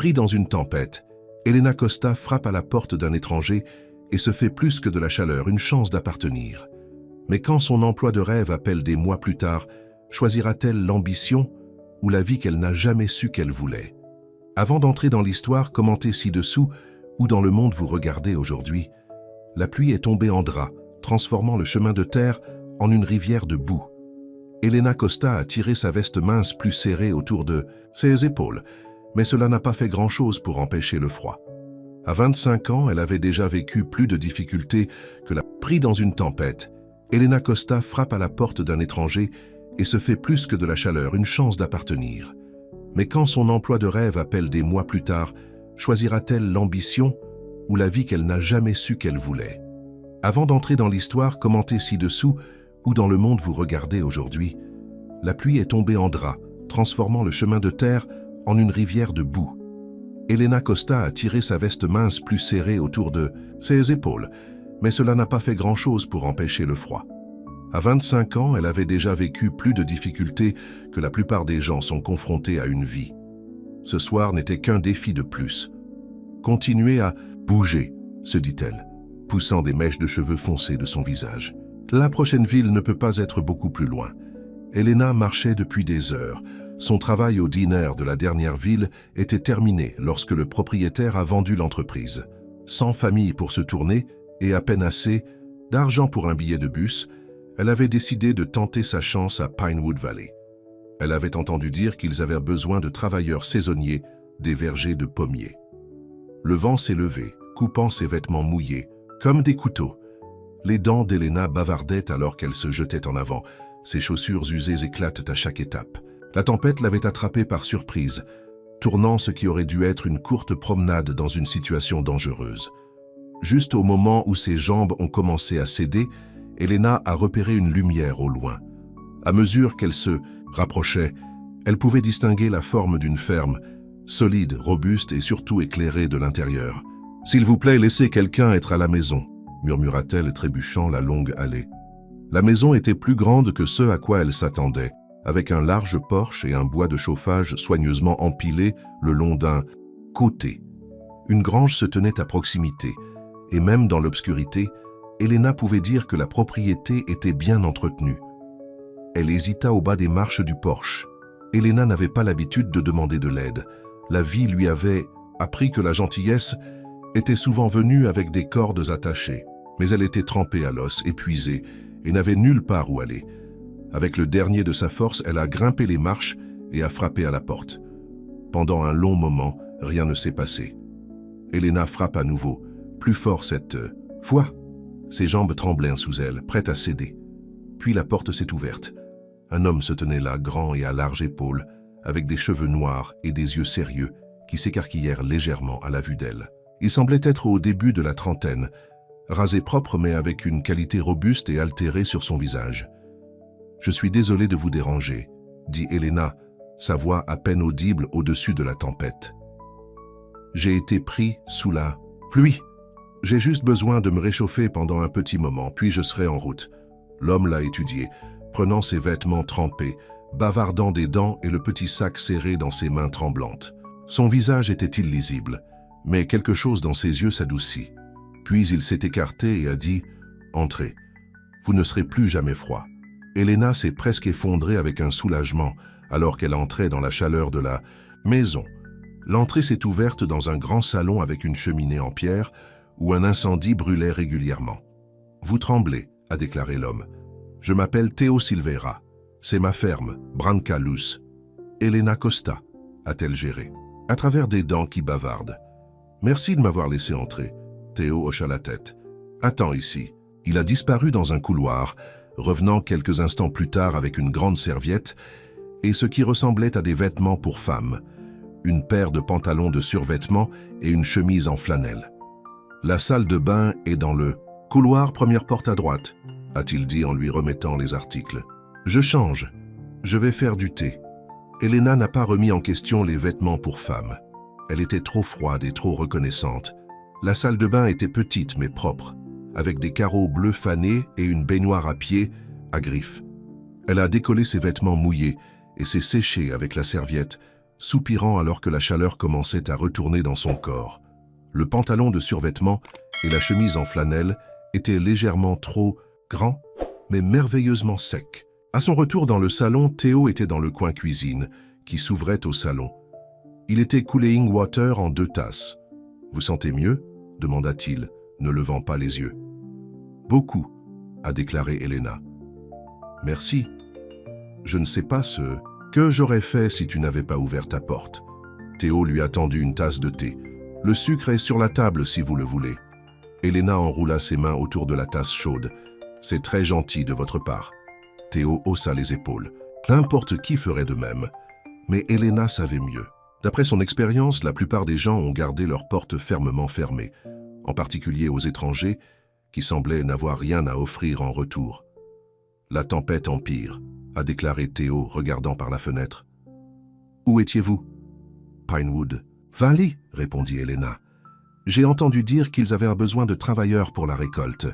Pris dans une tempête, Elena Costa frappe à la porte d'un étranger et se fait plus que de la chaleur une chance d'appartenir. Mais quand son emploi de rêve appelle des mois plus tard, choisira-t-elle l'ambition ou la vie qu'elle n'a jamais su qu'elle voulait? Avant d'entrer dans l'histoire commentée ci-dessous ou dans le monde vous regardez aujourd'hui, la pluie est tombée en drap, transformant le chemin de terre en une rivière de boue. Elena Costa a tiré sa veste mince plus serrée autour de ses épaules, mais cela n'a pas fait grand-chose pour empêcher le froid. À 25 ans, elle avait déjà vécu plus de difficultés que la pris dans une tempête. Elena Costa frappe à la porte d'un étranger et se fait plus que de la chaleur une chance d'appartenir. Mais quand son emploi de rêve appelle des mois plus tard, choisira-t-elle l'ambition ou la vie qu'elle n'a jamais su qu'elle voulait? Avant d'entrer dans l'histoire commentée ci-dessous ou dans le monde vous regardez aujourd'hui, la pluie est tombée en drap, transformant le chemin de terre en une rivière de boue. Elena Costa a tiré sa veste mince plus serrée autour de ses épaules, mais cela n'a pas fait grand-chose pour empêcher le froid. À 25 ans, elle avait déjà vécu plus de difficultés que la plupart des gens sont confrontés à une vie. Ce soir n'était qu'un défi de plus. Continuez à bouger, se dit-elle, poussant des mèches de cheveux foncés de son visage. La prochaine ville ne peut pas être beaucoup plus loin. Elena marchait depuis des heures. Son travail au diner de la dernière ville était terminé lorsque le propriétaire a vendu l'entreprise. Sans famille pour se tourner et à peine assez d'argent pour un billet de bus, elle avait décidé de tenter sa chance à Pinewood Valley. Elle avait entendu dire qu'ils avaient besoin de travailleurs saisonniers des vergers de pommiers. Le vent s'est levé, coupant ses vêtements mouillés, comme des couteaux. Les dents d'Elena bavardaient alors qu'elle se jetait en avant. Ses chaussures usées éclatent à chaque étape. La tempête l'avait attrapée par surprise, tournant ce qui aurait dû être une courte promenade dans une situation dangereuse. Juste au moment où ses jambes ont commencé à céder, Elena a repéré une lumière au loin. À mesure qu'elle se rapprochait, elle pouvait distinguer la forme d'une ferme, solide, robuste et surtout éclairée de l'intérieur. « S'il vous plaît, laissez quelqu'un être à la maison », murmura-t-elle trébuchant la longue allée. La maison était plus grande que ce à quoi elle s'attendait, avec un large porche et un bois de chauffage soigneusement empilé le long d'un côté. Une grange se tenait à proximité, et même dans l'obscurité, Elena pouvait dire que la propriété était bien entretenue. Elle hésita au bas des marches du porche. Elena n'avait pas l'habitude de demander de l'aide. La vie lui avait appris que la gentillesse était souvent venue avec des cordes attachées, mais elle était trempée à l'os, épuisée, et n'avait nulle part où aller. Avec le dernier de sa force, elle a grimpé les marches et a frappé à la porte. Pendant un long moment, rien ne s'est passé. Elena frappe à nouveau, plus fort cette fois. Ses jambes tremblaient sous elle, prêtes à céder. Puis la porte s'est ouverte. Un homme se tenait là, grand et à larges épaules, avec des cheveux noirs et des yeux sérieux qui s'écarquillèrent légèrement à la vue d'elle. Il semblait être au début de la trentaine, rasé propre mais avec une qualité robuste et altérée sur son visage. « Je suis désolé de vous déranger », dit Elena, sa voix à peine audible au-dessus de la tempête. « J'ai été pris sous la pluie. J'ai juste besoin de me réchauffer pendant un petit moment, puis je serai en route. » L'homme l'a étudié, prenant ses vêtements trempés, bavardant des dents et le petit sac serré dans ses mains tremblantes. Son visage était illisible, mais quelque chose dans ses yeux s'adoucit. Puis il s'est écarté et a dit « Entrez, vous ne serez plus jamais froid. » Elena s'est presque effondrée avec un soulagement alors qu'elle entrait dans la chaleur de la maison. L'entrée s'est ouverte dans un grand salon avec une cheminée en pierre où un incendie brûlait régulièrement. « Vous tremblez », a déclaré l'homme. « Je m'appelle Théo Silveira. C'est ma ferme, Branca Luz. Elena Costa, a-t-elle géré, à travers des dents qui bavardent. « Merci de m'avoir laissé entrer. » Théo hocha la tête. « Attends ici. » Il a disparu dans un couloir, revenant quelques instants plus tard avec une grande serviette et ce qui ressemblait à des vêtements pour femmes, une paire de pantalons de survêtement et une chemise en flanelle. « La salle de bain est dans le couloir, première porte à droite, » a-t-il dit en lui remettant les articles. « Je change. Je vais faire du thé. » Elena n'a pas remis en question les vêtements pour femmes. Elle était trop froide et trop reconnaissante. La salle de bain était petite mais propre, avec des carreaux bleus fanés et une baignoire à pied à griffes. Elle a décollé ses vêtements mouillés et s'est séchée avec la serviette, soupirant alors que la chaleur commençait à retourner dans son corps. Le pantalon de survêtement et la chemise en flanelle étaient légèrement trop grands, mais merveilleusement secs. À son retour dans le salon, Théo était dans le coin cuisine, qui s'ouvrait au salon. Il était cooling water en 2 tasses. « Vous sentez mieux ?» demanda-t-il, ne levant pas les yeux. « Beaucoup », a déclaré Elena. « Merci. Je ne sais pas ce que j'aurais fait si tu n'avais pas ouvert ta porte. » Théo lui a tendu une tasse de thé. « Le sucre est sur la table si vous le voulez. » Elena enroula ses mains autour de la tasse chaude. « C'est très gentil de votre part. » Théo haussa les épaules. N'importe qui ferait de même. Mais Elena savait mieux. D'après son expérience, la plupart des gens ont gardé leurs portes fermement fermées, en particulier aux étrangers qui semblaient n'avoir rien à offrir en retour. « La tempête empire », a déclaré Théo, regardant par la fenêtre. « Où étiez-vous »« Pinewood. »« Valley » répondit Elena. « J'ai entendu dire qu'ils avaient besoin de travailleurs pour la récolte. »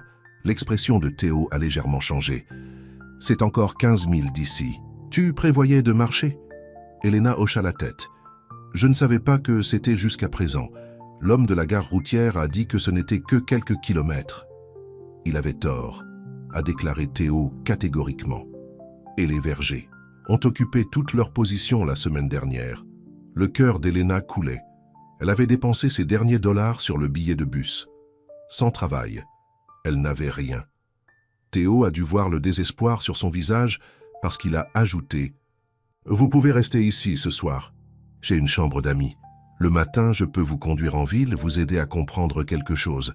L'expression de Théo a légèrement changé. « C'est encore 15 000 d'ici. Tu prévoyais de marcher ?» Elena hocha la tête. « Je ne savais pas que c'était jusqu'à présent. L'homme de la gare routière a dit que ce n'était que quelques kilomètres. » Il avait tort, a déclaré Théo catégoriquement. Et les vergers ont occupé toute leur position la semaine dernière. Le cœur d'Elena coulait. Elle avait dépensé ses derniers dollars sur le billet de bus. Sans travail, elle n'avait rien. Théo a dû voir le désespoir sur son visage parce qu'il a ajouté « Vous pouvez rester ici ce soir. J'ai une chambre d'amis. Le matin, je peux vous conduire en ville, vous aider à comprendre quelque chose.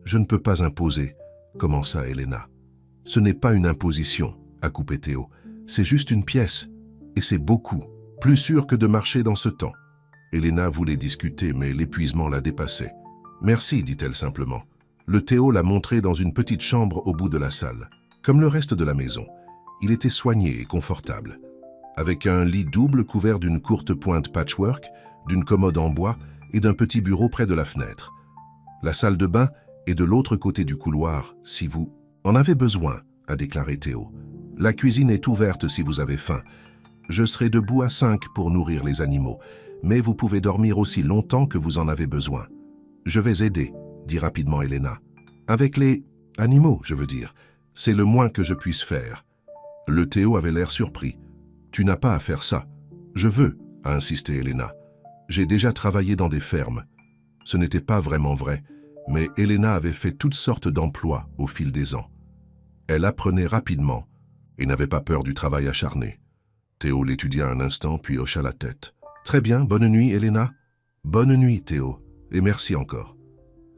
Je ne peux pas imposer, » commença Elena. « Ce n'est pas une imposition, » a coupé Théo. « C'est juste une pièce. Et c'est beaucoup. Plus sûr que de marcher dans ce temps. » Elena voulait discuter, mais l'épuisement la dépassait. « Merci, dit-elle simplement. » Le Théo l'a montré dans une petite chambre au bout de la salle. Comme le reste de la maison, il était soigné et confortable. Avec un lit double couvert d'une courte pointe patchwork, d'une commode en bois et d'un petit bureau près de la fenêtre. La salle de bain est de l'autre côté du couloir, si vous en avez besoin, a déclaré Théo. La cuisine est ouverte si vous avez faim. Je serai debout à 5 pour nourrir les animaux, mais vous pouvez dormir aussi longtemps que vous en avez besoin. Je vais aider, dit rapidement Elena. Avec les animaux, je veux dire. C'est le moins que je puisse faire. Le Théo avait l'air surpris. Tu n'as pas à faire ça. Je veux, a insisté Elena. J'ai déjà travaillé dans des fermes. Ce n'était pas vraiment vrai, mais Elena avait fait toutes sortes d'emplois au fil des ans. Elle apprenait rapidement et n'avait pas peur du travail acharné. Théo l'étudia un instant puis hocha la tête. Très bien, bonne nuit, Elena. Bonne nuit, Théo, et merci encore.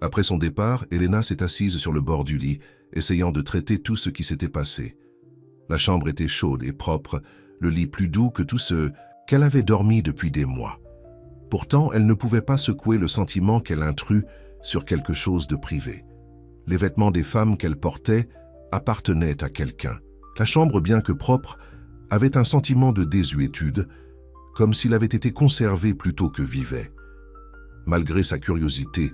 Après son départ, Elena s'est assise sur le bord du lit, essayant de traiter tout ce qui s'était passé. La chambre était chaude et propre, le lit plus doux que tout ce qu'elle avait dormi depuis des mois. Pourtant, elle ne pouvait pas secouer le sentiment qu'elle intrut sur quelque chose de privé. Les vêtements des femmes qu'elle portait appartenaient à quelqu'un. La chambre, bien que propre, avait un sentiment de désuétude, comme s'il avait été conservé plutôt que vivait. Malgré sa curiosité,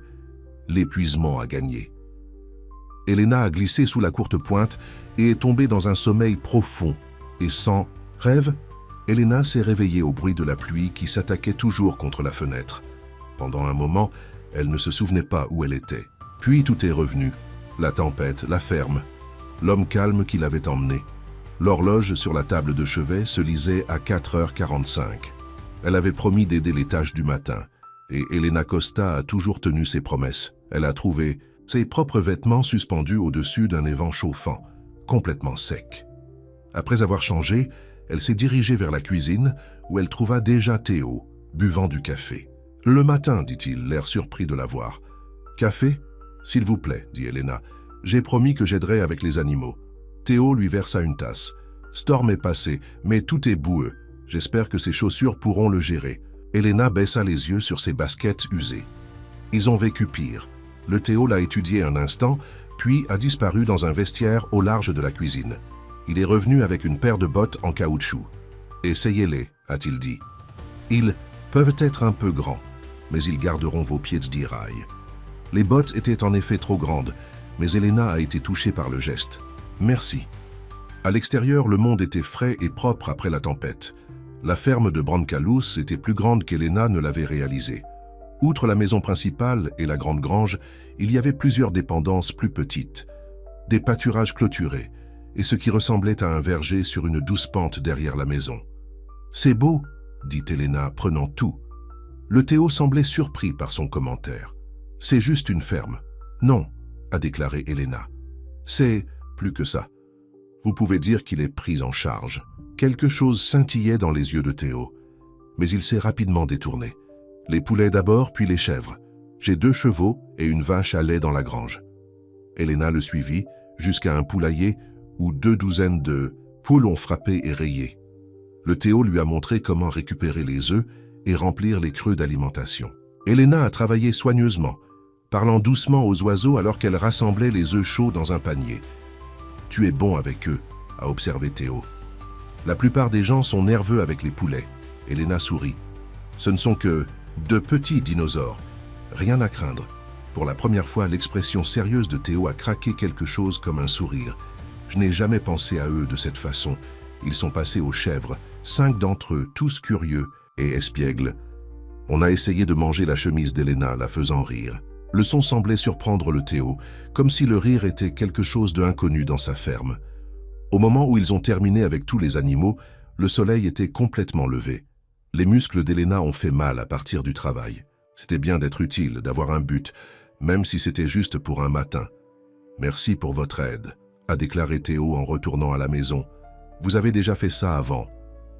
l'épuisement a gagné. Elena a glissé sous la courte pointe et est tombée dans un sommeil profond et sans rêve. Elena s'est réveillée au bruit de la pluie qui s'attaquait toujours contre la fenêtre. Pendant un moment, elle ne se souvenait pas où elle était. Puis tout est revenu. La tempête, la ferme, l'homme calme qui l'avait emmenée. L'horloge sur la table de chevet se lisait à 4h45. Elle avait promis d'aider les tâches du matin. Et Elena Costa a toujours tenu ses promesses. Elle a trouvé ses propres vêtements suspendus au-dessus d'un évan chauffant, complètement sec. Après avoir changé, elle s'est dirigée vers la cuisine, où elle trouva déjà Théo, buvant du café. « Le matin, dit-il, l'air surpris de la voir. « Café ? S'il vous plaît, dit Elena. J'ai promis que j'aiderais avec les animaux. » Théo lui versa une tasse. « Storm est passé, mais tout est boueux. J'espère que ses chaussures pourront le gérer. » Elena baissa les yeux sur ses baskets usées. Ils ont vécu pire. Le Théo l'a étudié un instant, puis a disparu dans un vestiaire au large de la cuisine. Il est revenu avec une paire de bottes en caoutchouc. « Essayez-les, a-t-il dit. Ils peuvent être un peu grands, mais ils garderont vos pieds de rail. » Les bottes étaient en effet trop grandes, mais Elena a été touchée par le geste. « Merci. » À l'extérieur, le monde était frais et propre après la tempête. La ferme de Brancalous était plus grande qu'Elena ne l'avait réalisé. Outre la maison principale et la grande grange, il y avait plusieurs dépendances plus petites, des pâturages clôturés et ce qui ressemblait à un verger sur une douce pente derrière la maison. « C'est beau », dit Elena, prenant tout. Le Théo semblait surpris par son commentaire. « C'est juste une ferme. »« Non », a déclaré Elena. « C'est plus que ça. Vous pouvez dire qu'il est pris en charge. » Quelque chose scintillait dans les yeux de Théo, mais il s'est rapidement détourné. « Les poulets d'abord, puis les chèvres. J'ai 2 chevaux et une vache à lait dans la grange. » Elena le suivit jusqu'à un poulailler où 2 douzaines de poules ont frappé et rayé. Le Théo lui a montré comment récupérer les œufs et remplir les creux d'alimentation. Elena a travaillé soigneusement, parlant doucement aux oiseaux alors qu'elle rassemblait les œufs chauds dans un panier. « Tu es bon avec eux », a observé Théo. La plupart des gens sont nerveux avec les poulets. Elena sourit. Ce ne sont que 2 petits dinosaures. Rien à craindre. Pour la première fois, l'expression sérieuse de Théo a craqué quelque chose comme un sourire. Je n'ai jamais pensé à eux de cette façon. Ils sont passés aux chèvres, 5 d'entre eux, tous curieux et espiègles. On a essayé de manger la chemise d'Elena, la faisant rire. Le son semblait surprendre le Théo, comme si le rire était quelque chose d'inconnu dans sa ferme. Au moment où ils ont terminé avec tous les animaux, le soleil était complètement levé. Les muscles d'Elena ont fait mal à partir du travail. C'était bien d'être utile, d'avoir un but, même si c'était juste pour un matin. « Merci pour votre aide », a déclaré Théo en retournant à la maison. « Vous avez déjà fait ça avant ?»«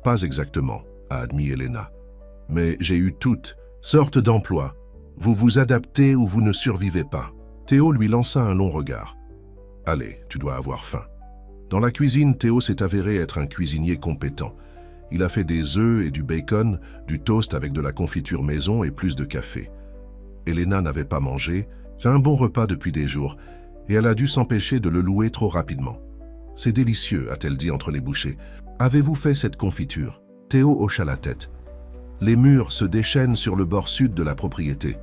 Pas exactement », a admis Elena. « Mais j'ai eu toutes sortes d'emplois. Vous vous adaptez ou vous ne survivez pas. » Théo lui lança un long regard. « Allez, tu dois avoir faim. » Dans la cuisine, Théo s'est avéré être un cuisinier compétent. Il a fait des œufs et du bacon, du toast avec de la confiture maison et plus de café. Elena n'avait pas mangé, c'est un bon repas depuis des jours, et elle a dû s'empêcher de le louer trop rapidement. « C'est délicieux », a-t-elle dit entre les bouchées. « Avez-vous fait cette confiture ?» Théo hocha la tête. « Les murs se déchaînent sur le bord sud de la propriété.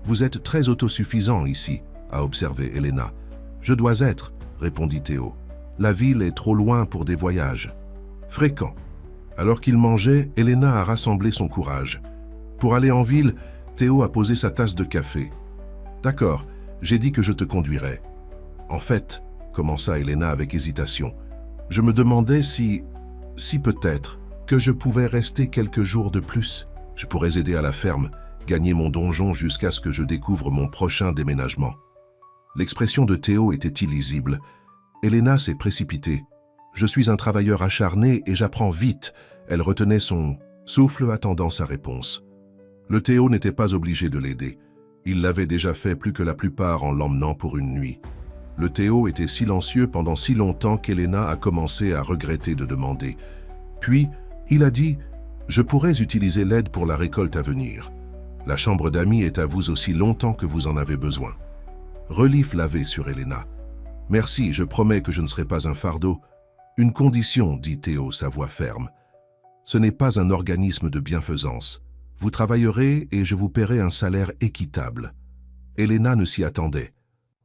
Vous êtes très autosuffisant ici », a observé Elena. « Je dois être », répondit Théo. « La ville est trop loin pour des voyages. » Fréquents. Alors qu'il mangeait, Elena a rassemblé son courage. Pour aller en ville, Théo a posé sa tasse de café. « D'accord, j'ai dit que je te conduirais. » En fait, commença Elena avec hésitation, je me demandais si peut-être, que je pouvais rester quelques jours de plus. Je pourrais aider à la ferme, gagner mon donjon jusqu'à ce que je découvre mon prochain déménagement. L'expression de Théo était illisible. Elena s'est précipitée. Je suis un travailleur acharné et j'apprends vite. Elle retenait son souffle attendant sa réponse. Le Théo n'était pas obligé de l'aider. Il l'avait déjà fait plus que la plupart en l'emmenant pour une nuit. Le Théo était silencieux pendant si longtemps qu'Elena a commencé à regretter de demander. Puis, il a dit « Je pourrais utiliser l'aide pour la récolte à venir. La chambre d'amis est à vous aussi longtemps que vous en avez besoin. » Relief lavé sur Elena. « Merci, je promets que je ne serai pas un fardeau. » « Une condition, dit Théo, sa voix ferme. Ce n'est pas un organisme de bienfaisance. Vous travaillerez et je vous paierai un salaire équitable. » Elena ne s'y attendait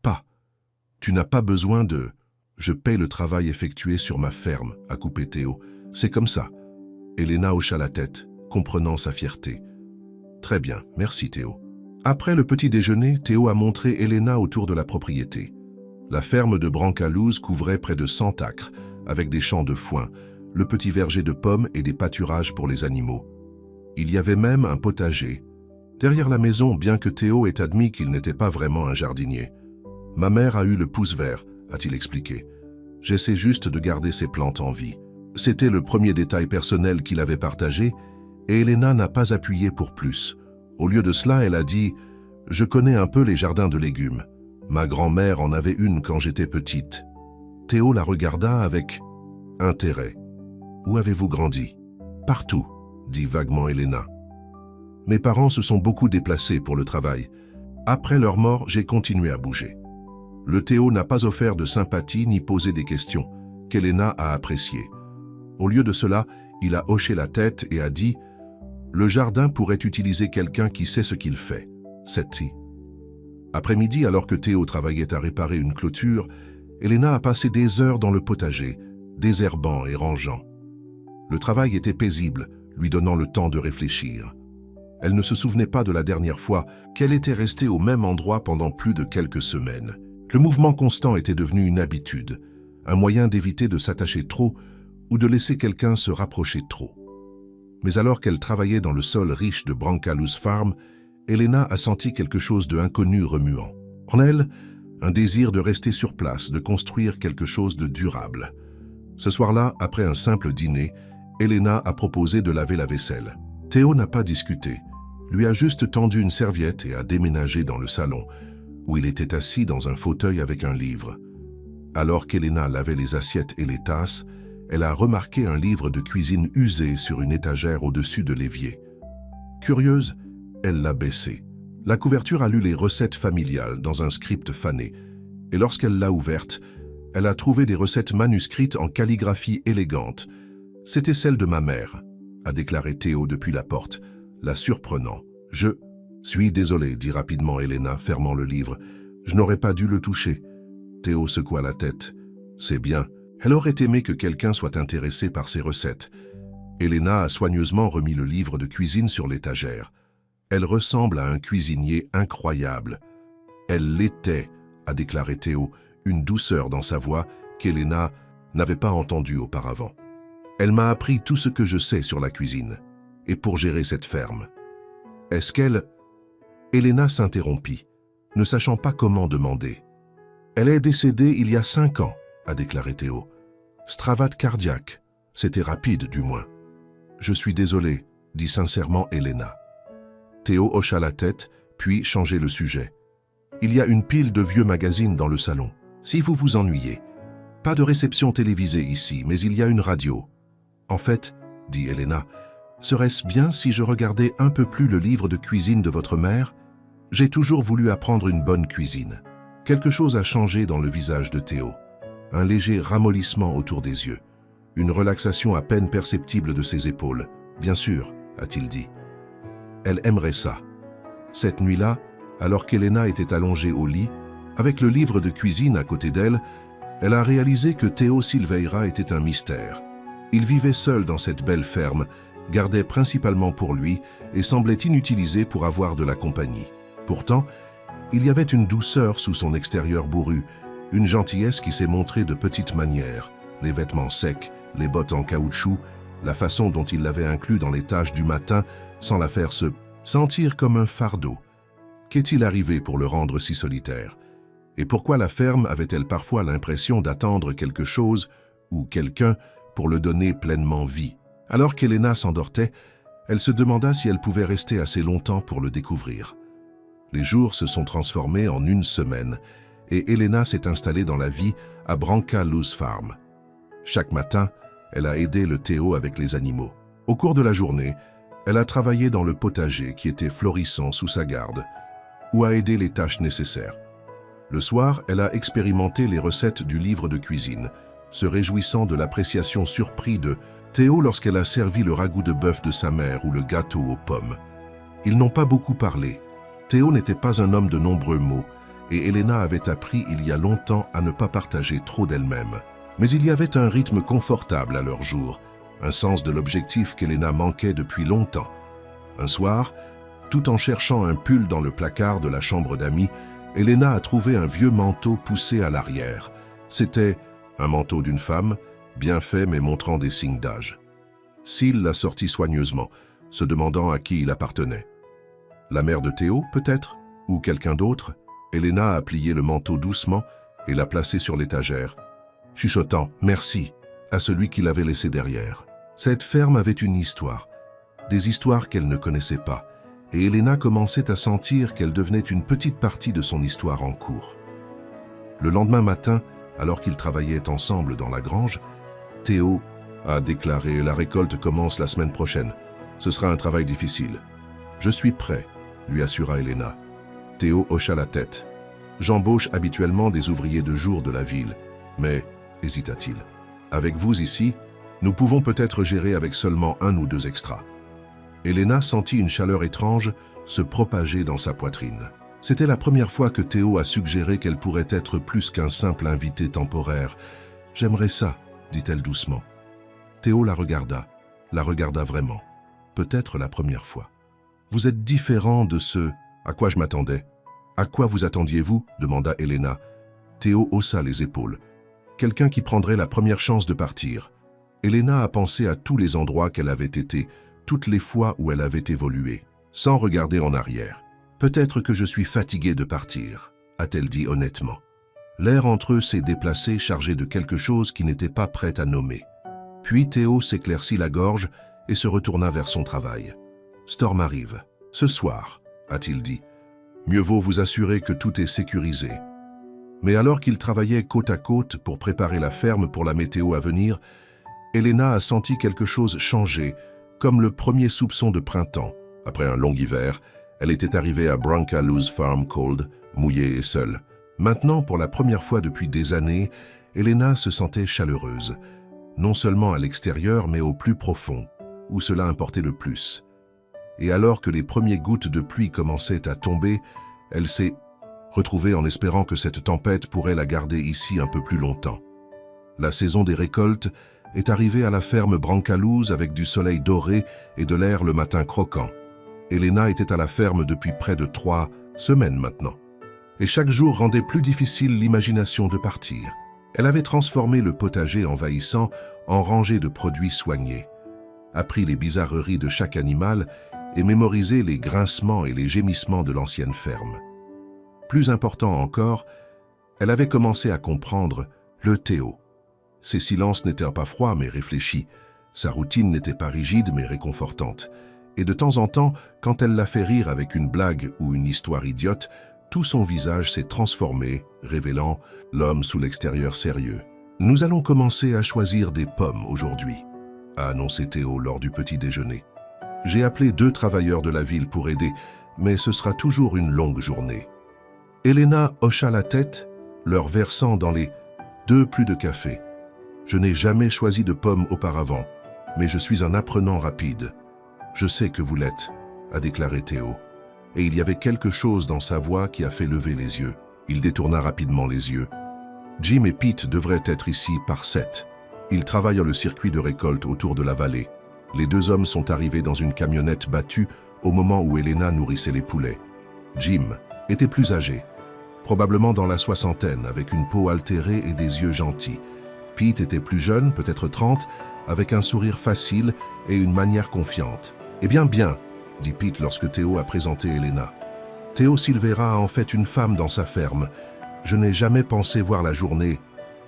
pas. « Tu n'as pas besoin de... »« Je paie le travail effectué sur ma ferme, » a coupé Théo. « C'est comme ça. » Elena hocha la tête, comprenant sa fierté. « Très bien, merci Théo. » Après le petit déjeuner, Théo a montré Elena autour de la propriété. La ferme de Brancalous couvrait près de 100 acres, avec des champs de foin, le petit verger de pommes et des pâturages pour les animaux. Il y avait même un potager. Derrière la maison, bien que Théo ait admis qu'il n'était pas vraiment un jardinier. « Ma mère a eu le pouce vert », a-t-il expliqué. « J'essaie juste de garder ses plantes en vie. » C'était le premier détail personnel qu'il avait partagé, et Elena n'a pas appuyé pour plus. Au lieu de cela, elle a dit « Je connais un peu les jardins de légumes. Ma grand-mère en avait une quand j'étais petite. » Théo la regarda avec intérêt. « Où avez-vous grandi ?»« Partout, » dit vaguement Elena. « Mes parents se sont beaucoup déplacés pour le travail. Après leur mort, j'ai continué à bouger. » Le Théo n'a pas offert de sympathie ni posé des questions, qu'Elena a appréciées. Au lieu de cela, il a hoché la tête et a dit « Le jardin pourrait utiliser quelqu'un qui sait ce qu'il fait. » Cette-ci. Après-midi, alors que Théo travaillait à réparer une clôture, Elena a passé des heures dans le potager, désherbant et rangeant. Le travail était paisible, lui donnant le temps de réfléchir. Elle ne se souvenait pas de la dernière fois qu'elle était restée au même endroit pendant plus de quelques semaines. Le mouvement constant était devenu une habitude, un moyen d'éviter de s'attacher trop ou de laisser quelqu'un se rapprocher trop. Mais alors qu'elle travaillait dans le sol riche de Branca-Luz Farm, Elena a senti quelque chose de inconnu remuant. En elle, un désir de rester sur place, de construire quelque chose de durable. Ce soir-là, après un simple dîner, Elena a proposé de laver la vaisselle. Théo n'a pas discuté, lui a juste tendu une serviette et a déménagé dans le salon, où il était assis dans un fauteuil avec un livre. Alors qu'Elena lavait les assiettes et les tasses, elle a remarqué un livre de cuisine usé sur une étagère au-dessus de l'évier. Curieuse, elle l'a baissé. La couverture a lu les recettes familiales dans un script fané, et lorsqu'elle l'a ouverte, elle a trouvé des recettes manuscrites en calligraphie élégante. C'était celle de ma mère, a déclaré Théo depuis la porte, la surprenant. « Je suis désolé, dit rapidement Elena, fermant le livre. Je n'aurais pas dû le toucher. Théo secoua la tête. C'est bien. Elle aurait aimé que quelqu'un soit intéressé par ses recettes. Elena a soigneusement remis le livre de cuisine sur l'étagère. Elle ressemble à un cuisinier incroyable. Elle l'était, a déclaré Théo, une douceur dans sa voix qu'Elena n'avait pas entendue auparavant. Elle m'a appris tout ce que je sais sur la cuisine, et pour gérer cette ferme. Est-ce qu'elle... Elena s'interrompit, ne sachant pas comment demander. Elle est décédée il y a 5 ans, a déclaré Théo. Stravate cardiaque, c'était rapide du moins. Je suis désolé, dit sincèrement Elena. Théo hocha la tête, puis changeait le sujet. Il y a une pile de vieux magazines dans le salon. Si vous vous ennuyez, pas de réception télévisée ici, mais il y a une radio. En fait, dit Elena, serait-ce bien si je regardais un peu plus le livre de cuisine de votre mère? J'ai toujours voulu apprendre une bonne cuisine. Quelque chose a changé dans le visage de Théo. Un léger ramollissement autour des yeux. Une relaxation à peine perceptible de ses épaules. Bien sûr, a-t-il dit. Elle aimerait ça. Cette nuit-là, alors qu'Elena était allongée au lit, avec le livre de cuisine à côté d'elle, elle a réalisé que Théo Silveira était un mystère. Il vivait seul dans cette belle ferme, gardait principalement pour lui et semblait inutilisé pour avoir de la compagnie. Pourtant, il y avait une douceur sous son extérieur bourru, une gentillesse qui s'est montrée de petites manières, les vêtements secs, les bottes en caoutchouc, la façon dont il l'avait inclus dans les tâches du matin sans la faire se sentir comme un fardeau. Qu'est-il arrivé pour le rendre si solitaire? Et pourquoi la ferme avait-elle parfois l'impression d'attendre quelque chose ou quelqu'un pour le donner pleinement vie? Alors qu'Elena s'endortait, elle se demanda si elle pouvait rester assez longtemps pour le découvrir. Les jours se sont transformés en une semaine et Elena s'est installée dans la vie à Branca-Luz Farm. Chaque matin, elle a aidé le Théo avec les animaux. Au cours de la journée, elle a travaillé dans le potager qui était florissant sous sa garde ou a aidé les tâches nécessaires. Le soir, elle a expérimenté les recettes du livre de cuisine, se réjouissant de l'appréciation surprise de Théo lorsqu'elle a servi le ragoût de bœuf de sa mère ou le gâteau aux pommes. Ils n'ont pas beaucoup parlé. Théo n'était pas un homme de nombreux mots et Elena avait appris il y a longtemps à ne pas partager trop d'elle-même. Mais il y avait un rythme confortable à leur jour, un sens de l'objectif qu'Elena manquait depuis longtemps. Un soir, tout en cherchant un pull dans le placard de la chambre d'amis, Elena a trouvé un vieux manteau poussé à l'arrière. C'était un manteau d'une femme, bien fait mais montrant des signes d'âge. Syl l'a sorti soigneusement, se demandant à qui il appartenait. La mère de Théo, peut-être? Ou quelqu'un d'autre? Elena a plié le manteau doucement et l'a placé sur l'étagère, chuchotant « merci » à celui qui l'avait laissé derrière. Cette ferme avait une histoire, des histoires qu'elle ne connaissait pas, et Elena commençait à sentir qu'elle devenait une petite partie de son histoire en cours. Le lendemain matin, alors qu'ils travaillaient ensemble dans la grange, Théo a déclaré « La récolte commence la semaine prochaine. Ce sera un travail difficile. »« Je suis prêt », lui assura Elena. Théo hocha la tête. « J'embauche habituellement des ouvriers de jour de la ville, mais, hésita-t-il, avec vous ici, nous pouvons peut-être gérer avec seulement 1 ou 2 extras. » Elena sentit une chaleur étrange se propager dans sa poitrine. C'était la première fois que Théo a suggéré qu'elle pourrait être plus qu'un simple invité temporaire. « J'aimerais ça », dit-elle doucement. Théo la regarda vraiment. peut-être la première fois. Vous êtes différent de ce à quoi je m'attendais. À quoi vous attendiez-vous? Demanda Elena. Théo haussa les épaules. Quelqu'un qui prendrait la première chance de partir. Elena a pensé à tous les endroits qu'elle avait été, toutes les fois où elle avait évolué, sans regarder en arrière. Peut-être que je suis fatiguée de partir, a-t-elle dit honnêtement. L'air entre eux s'est déplacé, chargé de quelque chose qui n'était pas prêt à nommer. Puis Théo s'éclaircit la gorge et se retourna vers son travail. Storm arrive. Ce soir, a-t-il dit. Mieux vaut vous assurer que tout est sécurisé. Mais alors qu'ils travaillaient côte à côte pour préparer la ferme pour la météo à venir, Elena a senti quelque chose changer, comme le premier soupçon de printemps. Après un long hiver, elle était arrivée à Brancaloo's Farm cold, mouillée et seule. Maintenant, pour la première fois depuis des années, Elena se sentait chaleureuse, non seulement à l'extérieur, mais au plus profond, où cela importait le plus. Et alors que les premières gouttes de pluie commençaient à tomber, elle s'est retrouvée en espérant que cette tempête pourrait la garder ici un peu plus longtemps. La saison des récoltes est arrivée à la ferme Brancaloo's avec du soleil doré et de l'air le matin croquant. Elena était à la ferme depuis près de 3 semaines maintenant. Et chaque jour rendait plus difficile l'imagination de partir. Elle avait transformé le potager envahissant en rangée de produits soignés, appris les bizarreries de chaque animal et mémorisé les grincements et les gémissements de l'ancienne ferme. Plus important encore, elle avait commencé à comprendre le Théo. Ses silences n'étaient pas froids mais réfléchis, sa routine n'était pas rigide mais réconfortante, et de temps en temps, quand elle l'a fait rire avec une blague ou une histoire idiote, tout son visage s'est transformé, révélant l'homme sous l'extérieur sérieux. « Nous allons commencer à choisir des pommes aujourd'hui », a annoncé Théo lors du petit déjeuner. « J'ai appelé 2 travailleurs de la ville pour aider, mais ce sera toujours une longue journée. » Elena hocha la tête, leur versant dans les 2 plus de café. « Je n'ai jamais choisi de pommes auparavant, mais je suis un apprenant rapide. Je sais que vous l'êtes, » a déclaré Théo. Et il y avait quelque chose dans sa voix qui a fait lever les yeux. Il détourna rapidement les yeux. Jim et Pete devraient être ici par 7. Ils travaillent le circuit de récolte autour de la vallée. Les 2 hommes sont arrivés dans une camionnette battue au moment où Elena nourrissait les poulets. Jim était plus âgé, probablement dans la 60aine, avec une peau altérée et des yeux gentils. Pete était plus jeune, peut-être 30, avec un sourire facile et une manière confiante. « Eh bien, dit Pete lorsque Théo a présenté Elena. Théo Silvera a en fait une femme dans sa ferme. Je n'ai jamais pensé voir la journée.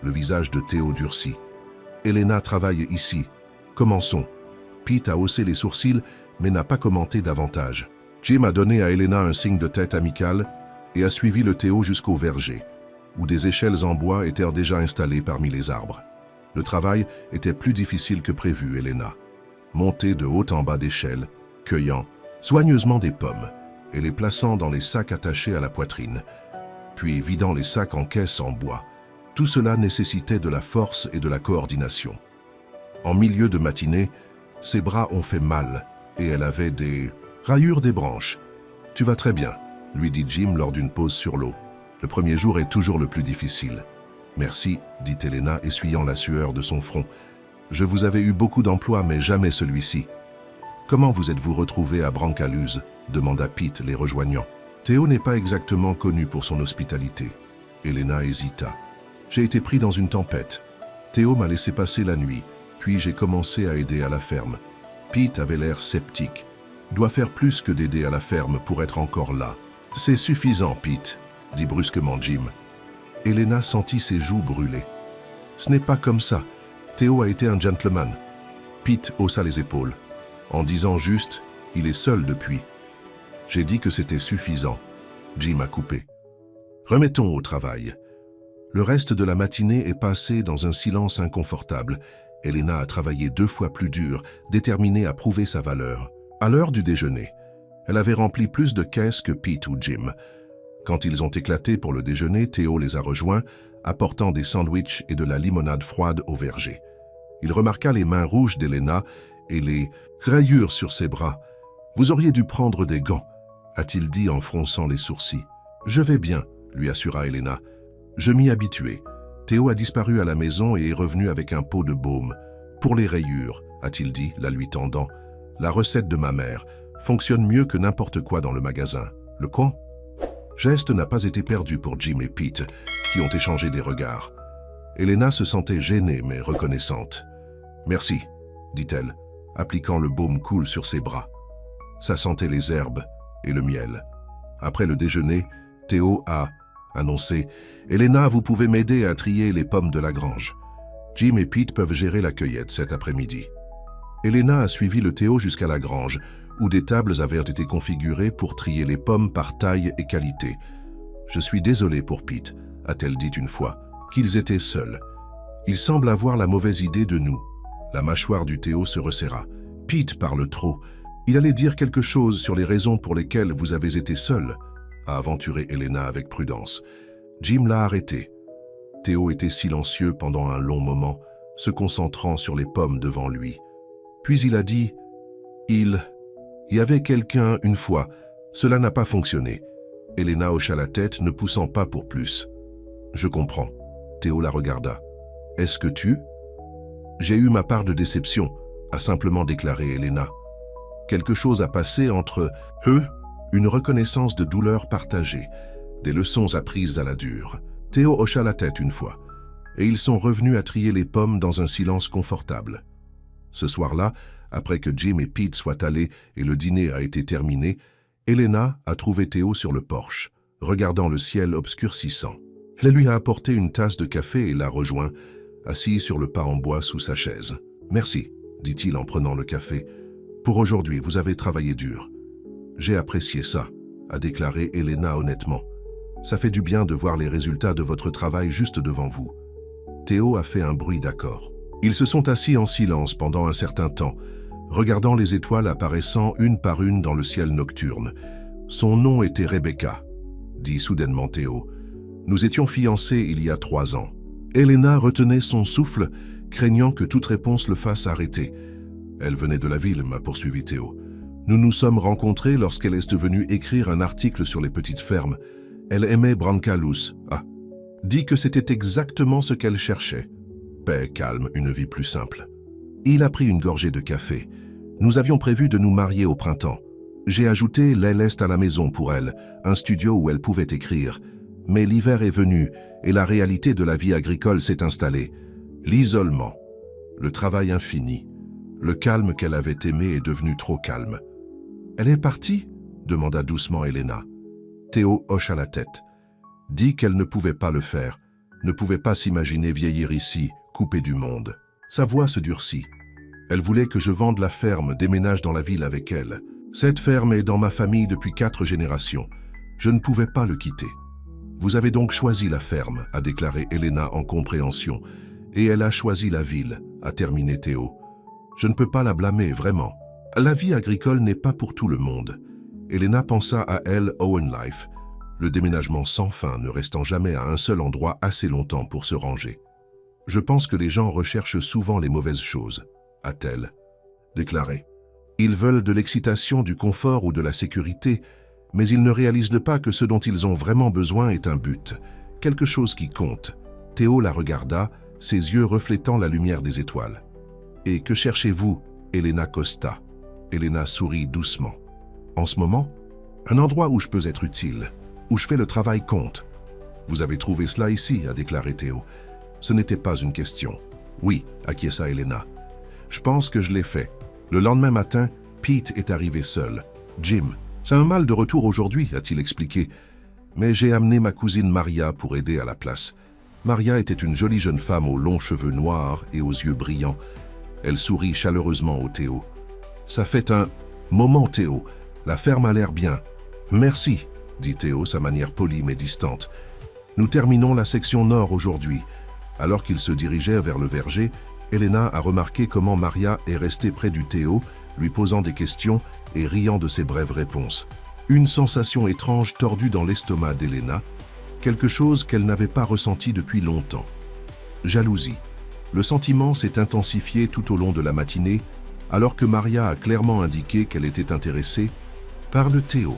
Le visage de Théo durcit. Elena travaille ici. Commençons. Pete a haussé les sourcils, mais n'a pas commenté davantage. Jim a donné à Elena un signe de tête amical et a suivi le Théo jusqu'au verger, où des échelles en bois étaient déjà installées parmi les arbres. Le travail était plus difficile que prévu, Elena. Monter de haut en bas d'échelles, cueillant soigneusement des pommes et les plaçant dans les sacs attachés à la poitrine, puis vidant les sacs en caisses en bois. Tout cela nécessitait de la force et de la coordination. En milieu de matinée, ses bras ont fait mal et elle avait des rayures des branches. « Tu vas très bien », lui dit Jim lors d'une pause sur l'eau. « Le premier jour est toujours le plus difficile. »« Merci », dit Elena, essuyant la sueur de son front. « Je vous avais eu beaucoup d'emplois, mais jamais celui-ci. » « Comment vous êtes-vous retrouvé à Brancaloo's » demanda Pete, les rejoignant. Théo n'est pas exactement connu pour son hospitalité. Elena hésita. « J'ai été pris dans une tempête. Théo m'a laissé passer la nuit, puis j'ai commencé à aider à la ferme. Pete avait l'air sceptique. Doit faire plus que d'aider à la ferme pour être encore là. « C'est suffisant, Pete, » dit brusquement Jim. Elena sentit ses joues brûler. « Ce n'est pas comme ça. Théo a été un gentleman. » Pete haussa les épaules. En disant juste, il est seul depuis. J'ai dit que c'était suffisant. Jim a coupé. Remettons au travail. Le reste de la matinée est passé dans un silence inconfortable. Elena a travaillé 2 fois plus dur, déterminée à prouver sa valeur. À l'heure du déjeuner, elle avait rempli plus de caisses que Pete ou Jim. Quand ils ont éclaté pour le déjeuner, Théo les a rejoints, apportant des sandwichs et de la limonade froide au verger. Il remarqua les mains rouges d'Elena et les rayures sur ses bras. « Vous auriez dû prendre des gants », a-t-il dit en fronçant les sourcils. « Je vais bien », lui assura Elena. « Je m'y habituais. » Théo a disparu à la maison et est revenu avec un pot de baume. « Pour les rayures », a-t-il dit, la lui tendant. La recette de ma mère fonctionne mieux que n'importe quoi dans le magasin. Le quoi? Geste n'a pas été perdu pour Jim et Pete, qui ont échangé des regards. Elena se sentait gênée mais reconnaissante. « Merci », dit-elle, appliquant le baume cool sur ses bras. Ça sentait les herbes et le miel. Après le déjeuner, Théo a annoncé « Elena, vous pouvez m'aider à trier les pommes de la grange. Jim et Pete peuvent gérer la cueillette cet après-midi. » Elena a suivi le Théo jusqu'à la grange, où des tables avaient été configurées pour trier les pommes par taille et qualité. « Je suis désolée pour Pete », a-t-elle dit une fois, qu'ils étaient seuls. « Il semble avoir la mauvaise idée de nous. » La mâchoire du Théo se resserra. « Pete parle trop. Il allait dire quelque chose sur les raisons pour lesquelles vous avez été seul, » a aventuré Elena avec prudence. Jim l'a arrêté. Théo était silencieux pendant un long moment, se concentrant sur les pommes devant lui. Puis il a dit « Il y avait quelqu'un une fois. Cela n'a pas fonctionné. » Elena hocha la tête, ne poussant pas pour plus. « Je comprends. » Théo la regarda. « Est-ce que tu… » « J'ai eu ma part de déception, » a simplement déclaré Elena. Quelque chose a passé entre eux, une reconnaissance de douleur partagée, des leçons apprises à la dure. Théo hocha la tête une fois, et ils sont revenus à trier les pommes dans un silence confortable. Ce soir-là, après que Jim et Pete soient allés et le dîner a été terminé, Elena a trouvé Théo sur le porche, regardant le ciel obscurcissant. Elle lui a apporté une tasse de café et l'a rejoint, assis sur le pas en bois sous sa chaise. « Merci », dit-il en prenant le café. « Pour aujourd'hui, vous avez travaillé dur. »« J'ai apprécié ça », a déclaré Elena honnêtement. « Ça fait du bien de voir les résultats de votre travail juste devant vous. » Théo a fait un bruit d'accord. Ils se sont assis en silence pendant un certain temps, regardant les étoiles apparaissant une par une dans le ciel nocturne. « Son nom était Rebecca », dit soudainement Théo. « Nous étions fiancés il y a 3 ans. » Elena retenait son souffle, craignant que toute réponse le fasse arrêter. Elle venait de la ville, m'a poursuivi Théo. Nous nous sommes rencontrés lorsqu'elle est venue écrire un article sur les petites fermes. Elle aimait Brancalous. Ah, dit que c'était exactement ce qu'elle cherchait. Paix, calme, une vie plus simple. Il a pris une gorgée de café. Nous avions prévu de nous marier au printemps. J'ai ajouté l'aile est à la maison pour elle, un studio où elle pouvait écrire. Mais l'hiver est venu et la réalité de la vie agricole s'est installée. L'isolement, le travail infini, le calme qu'elle avait aimé est devenu trop calme. « Elle est partie ?» demanda doucement Elena. Théo hocha la tête. Dit qu'elle ne pouvait pas le faire, ne pouvait pas s'imaginer vieillir ici, coupée du monde. Sa voix se durcit. Elle voulait que je vende la ferme, déménage dans la ville avec elle. Cette ferme est dans ma famille depuis 4 générations. Je ne pouvais pas le quitter. Vous avez donc choisi la ferme, a déclaré Elena en compréhension. Et elle a choisi la ville, a terminé Théo. Je ne peux pas la blâmer, vraiment. La vie agricole n'est pas pour tout le monde. Elena pensa à elle, Owen Life, le déménagement sans fin ne restant jamais à un seul endroit assez longtemps pour se ranger. Je pense que les gens recherchent souvent les mauvaises choses, a-t-elle déclaré. Ils veulent de l'excitation, du confort ou de la sécurité, mais ils ne réalisent pas que ce dont ils ont vraiment besoin est un but, quelque chose qui compte. Théo la regarda, ses yeux reflétant la lumière des étoiles. « Et que cherchez-vous, Elena Costa ?» Elena sourit doucement. « En ce moment, un endroit où je peux être utile, où je fais le travail compte. »« Vous avez trouvé cela ici, » a déclaré Théo. Ce n'était pas une question. « Oui, » acquiesça Elena. « Je pense que je l'ai fait. Le lendemain matin, Pete est arrivé seul. Jim, c'est un mal de retour aujourd'hui, a-t-il expliqué. Mais j'ai amené ma cousine Maria pour aider à la place. Maria était une jolie jeune femme aux longs cheveux noirs et aux yeux brillants. Elle sourit chaleureusement au Théo. « Ça fait un moment, Théo. La ferme a l'air bien. »« Merci, » dit Théo, sa manière polie mais distante. « Nous terminons la section nord aujourd'hui. » Alors qu'il se dirigeait vers le verger, Elena a remarqué comment Maria est restée près du Théo, lui posant des questions et riant de ses brèves réponses. Une sensation étrange tordue dans l'estomac d'Elena, quelque chose qu'elle n'avait pas ressenti depuis longtemps. Jalousie. Le sentiment s'est intensifié tout au long de la matinée, alors que Maria a clairement indiqué qu'elle était intéressée par le Théo.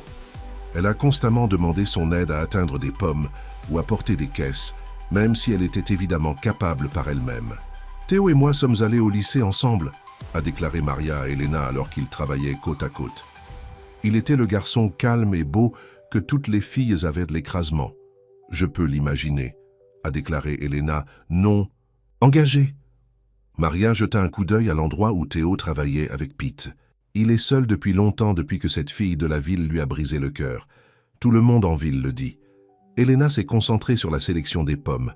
Elle a constamment demandé son aide à atteindre des pommes ou à porter des caisses, même si elle était évidemment capable par elle-même. « Théo et moi sommes allés au lycée ensemble, » a déclaré Maria à Elena alors qu'ils travaillaient côte à côte. Il était le garçon calme et beau que toutes les filles avaient de l'écrasement. Je peux l'imaginer, a déclaré Elena. Non, engagé. Maria jeta un coup d'œil à l'endroit où Théo travaillait avec Pete. Il est seul depuis longtemps, depuis que cette fille de la ville lui a brisé le cœur. Tout le monde en ville le dit. Elena s'est concentrée sur la sélection des pommes.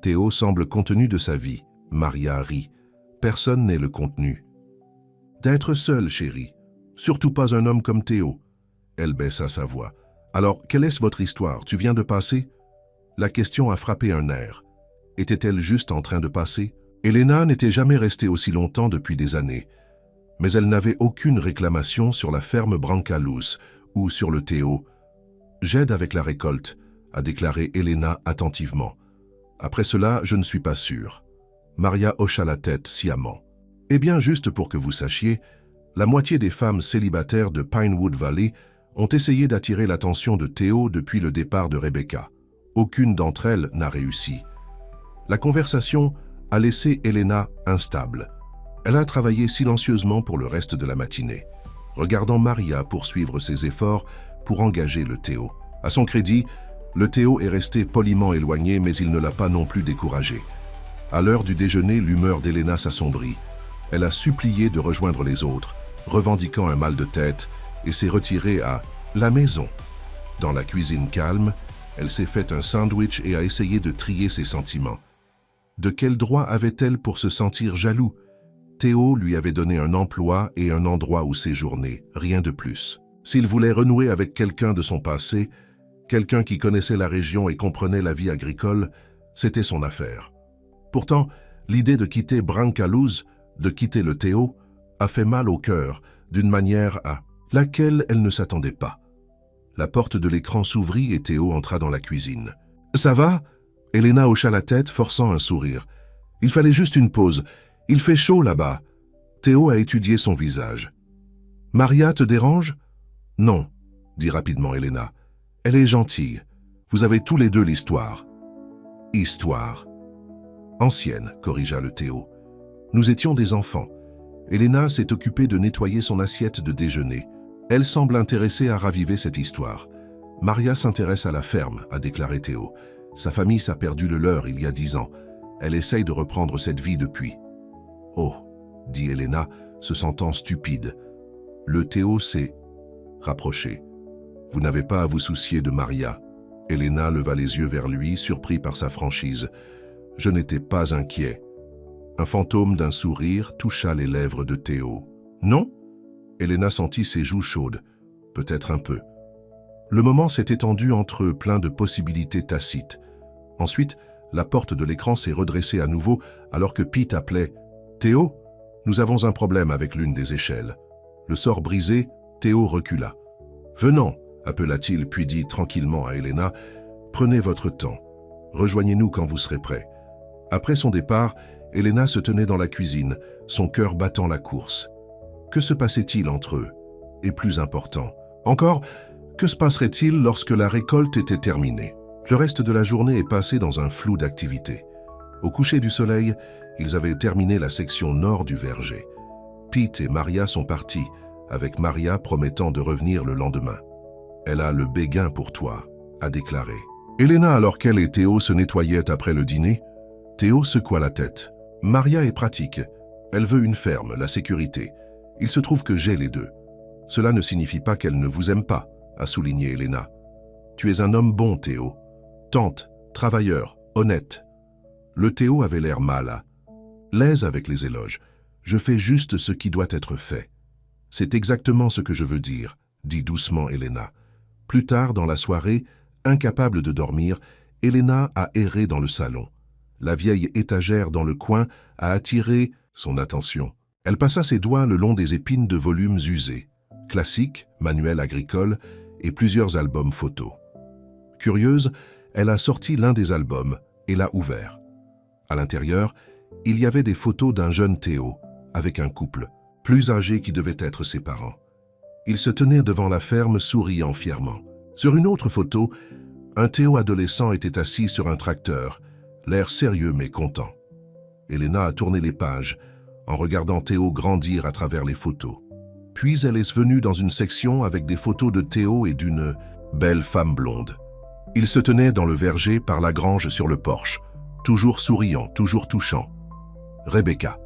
Théo semble contenu de sa vie. Maria rit. Personne n'est le contenu. D'être seule, chérie. Surtout pas un homme comme Théo. Elle baissa sa voix. Alors, quelle est votre histoire? Tu viens de passer? La question a frappé un nerf. Était-elle juste en train de passer? Elena n'était jamais restée aussi longtemps depuis des années. Mais elle n'avait aucune réclamation sur la ferme Brancalous ou sur le Théo. J'aide avec la récolte, a déclaré Elena attentivement. Après cela, je ne suis pas sûre. Maria hocha la tête sciemment. Eh bien, juste pour que vous sachiez, la moitié des femmes célibataires de Pinewood Valley ont essayé d'attirer l'attention de Théo depuis le départ de Rebecca. Aucune d'entre elles n'a réussi. La conversation a laissé Elena instable. Elle a travaillé silencieusement pour le reste de la matinée, regardant Maria poursuivre ses efforts pour engager le Théo. À son crédit, le Théo est resté poliment éloigné, mais il ne l'a pas non plus découragé. À l'heure du déjeuner, l'humeur d'Elena s'assombrit. Elle a supplié de rejoindre les autres, revendiquant un mal de tête, et s'est retirée à la maison. Dans la cuisine calme, elle s'est fait un sandwich et a essayé de trier ses sentiments. De quel droit avait-elle pour se sentir jaloux? Théo lui avait donné un emploi et un endroit où séjourner, rien de plus. S'il voulait renouer avec quelqu'un de son passé, quelqu'un qui connaissait la région et comprenait la vie agricole, c'était son affaire. Pourtant, l'idée de quitter Brancalous, de quitter le Théo, a fait mal au cœur, d'une manière à laquelle elle ne s'attendait pas. La porte de l'écran s'ouvrit et Théo entra dans la cuisine. « Ça va ?» Elena hocha la tête, forçant un sourire. « Il fallait juste une pause. Il fait chaud là-bas. » Théo a étudié son visage. « Maria te dérange ?»« Non, » dit rapidement Elena. « Elle est gentille. Vous avez tous les deux l'histoire. »« Histoire. » Ancienne, corrigea le Théo. Nous étions des enfants. Elena s'est occupée de nettoyer son assiette de déjeuner. Elle semble intéressée à raviver cette histoire. Maria s'intéresse à la ferme, a déclaré Théo. Sa famille s'est perdu le leur il y a 10 ans. Elle essaye de reprendre cette vie depuis. Oh, dit Elena, se sentant stupide. Le Théo s'est rapproché. Vous n'avez pas à vous soucier de Maria. Elena leva les yeux vers lui, surpris par sa franchise. Je n'étais pas inquiet. Un fantôme d'un sourire toucha les lèvres de Théo. Non? Elena sentit ses joues chaudes. Peut-être un peu. Le moment s'est étendu entre eux, plein de possibilités tacites. Ensuite, la porte de l'écran s'est redressée à nouveau alors que Pete appelait « Théo, nous avons un problème avec l'une des échelles. » Le sort brisé, Théo recula. « Venons !» appela-t-il puis dit tranquillement à Elena « Prenez votre temps. Rejoignez-nous quand vous serez prêts. » Après son départ, Elena se tenait dans la cuisine, son cœur battant la course. Que se passait-il entre eux? Et plus important, encore, que se passerait-il lorsque la récolte était terminée? Le reste de la journée est passé dans un flou d'activités. Au coucher du soleil, ils avaient terminé la section nord du verger. Pete et Maria sont partis, avec Maria promettant de revenir le lendemain. « Elle a le béguin pour toi », a déclaré. Elena, alors qu'elle et Théo se nettoyaient après le dîner, Théo secoua la tête. « Maria est pratique. Elle veut une ferme, la sécurité. Il se trouve que j'ai les deux. Cela ne signifie pas qu'elle ne vous aime pas, a souligné Elena. Tu es un homme bon, Théo. Tante, travailleur, honnête. » Le Théo avait l'air mal à l'aise avec les éloges. « Je fais juste ce qui doit être fait. » « C'est exactement ce que je veux dire, » dit doucement Elena. Plus tard dans la soirée, incapable de dormir, Elena a erré dans le salon. La vieille étagère dans le coin a attiré son attention. Elle passa ses doigts le long des épines de volumes usés, classiques, manuels agricoles et plusieurs albums photos. Curieuse, elle a sorti l'un des albums et l'a ouvert. À l'intérieur, il y avait des photos d'un jeune Théo, avec un couple, plus âgé qui devait être ses parents. Ils se tenaient devant la ferme souriant fièrement. Sur une autre photo, un Théo adolescent était assis sur un tracteur, l'air sérieux mais content. Elena a tourné les pages, en regardant Théo grandir à travers les photos. Puis elle est venue dans une section avec des photos de Théo et d'une belle femme blonde. Il se tenait dans le verger par la grange sur le porche, toujours souriant, toujours touchant. Rebecca.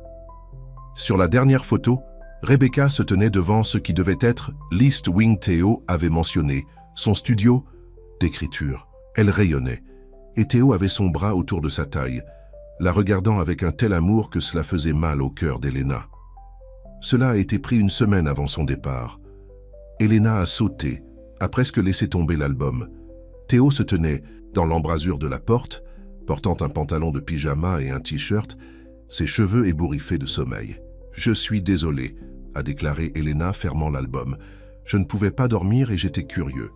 Sur la dernière photo, Rebecca se tenait devant ce qui devait être l'East Wing. Théo avait mentionné son studio d'écriture. Elle rayonnait, et Théo avait son bras autour de sa taille, la regardant avec un tel amour que cela faisait mal au cœur d'Elena. Cela a été pris une semaine avant son départ. Elena a sauté, a presque laissé tomber l'album. Théo se tenait dans l'embrasure de la porte, portant un pantalon de pyjama et un t-shirt, ses cheveux ébouriffés de sommeil. « Je suis désolé », a déclaré Elena, fermant l'album. « Je ne pouvais pas dormir et j'étais curieux. »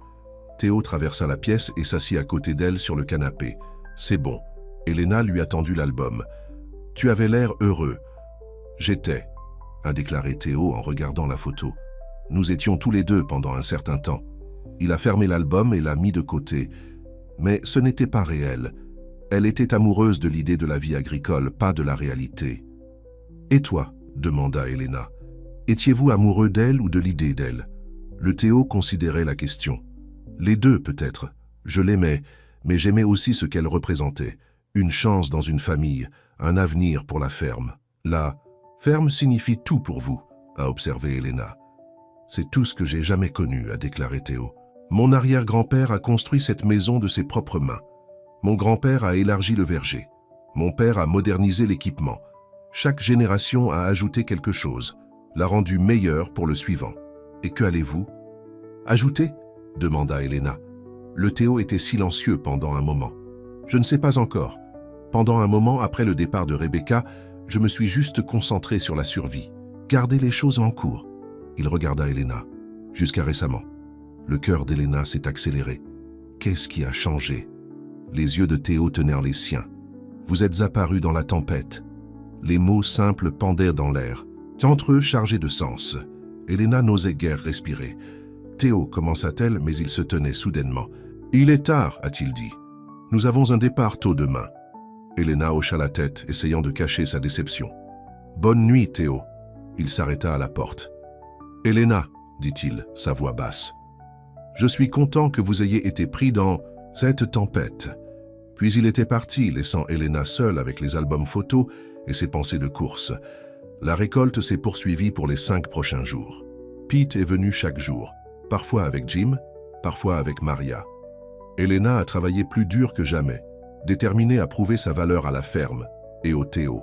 Théo traversa la pièce et s'assit à côté d'elle sur le canapé. « C'est bon. » Elena lui a tendu l'album. « Tu avais l'air heureux. »« J'étais », a déclaré Théo en regardant la photo. « Nous étions tous les deux pendant un certain temps. » Il a fermé l'album et l'a mis de côté. Mais ce n'était pas réel. Elle était amoureuse de l'idée de la vie agricole, pas de la réalité. « Et toi ?» demanda Elena. « Étiez-vous amoureux d'elle ou de l'idée d'elle ?» Le Théo considérait la question. « Les deux, peut-être. Je l'aimais, mais j'aimais aussi ce qu'elle représentait. Une chance dans une famille, un avenir pour la ferme. La ferme signifie tout pour vous, a observé Elena. C'est tout ce que j'ai jamais connu, a déclaré Théo. Mon arrière-grand-père a construit cette maison de ses propres mains. Mon grand-père a élargi le verger. Mon père a modernisé l'équipement. Chaque génération a ajouté quelque chose, l'a rendu meilleur pour le suivant. Et que allez-vous ajouter ? Demanda Elena. Le Théo était silencieux pendant un moment. Je ne sais pas encore. Pendant un moment après le départ de Rebecca, je me suis juste concentré sur la survie. Garder les choses en cours. Il regarda Elena. Jusqu'à récemment. Le cœur d'Elena s'est accéléré. Qu'est-ce qui a changé ? Les yeux de Théo tenaient les siens. Vous êtes apparus dans la tempête. Les mots simples pendaient dans l'air, entre eux chargés de sens. Elena n'osait guère respirer. Théo, commença-t-elle, mais il se tenait soudainement. Il est tard, a-t-il dit. Nous avons un départ tôt demain. Elena hocha la tête, essayant de cacher sa déception. Bonne nuit, Théo. Il s'arrêta à la porte. Elena, dit-il, sa voix basse. Je suis content que vous ayez été pris dans cette tempête. Puis il était parti, laissant Elena seule avec les albums photos et ses pensées de course. La récolte s'est poursuivie pour les 5 prochains jours. Pete est venu chaque jour, parfois avec Jim, parfois avec Maria. Elena a travaillé plus dur que jamais, déterminée à prouver sa valeur à la ferme et au Théo.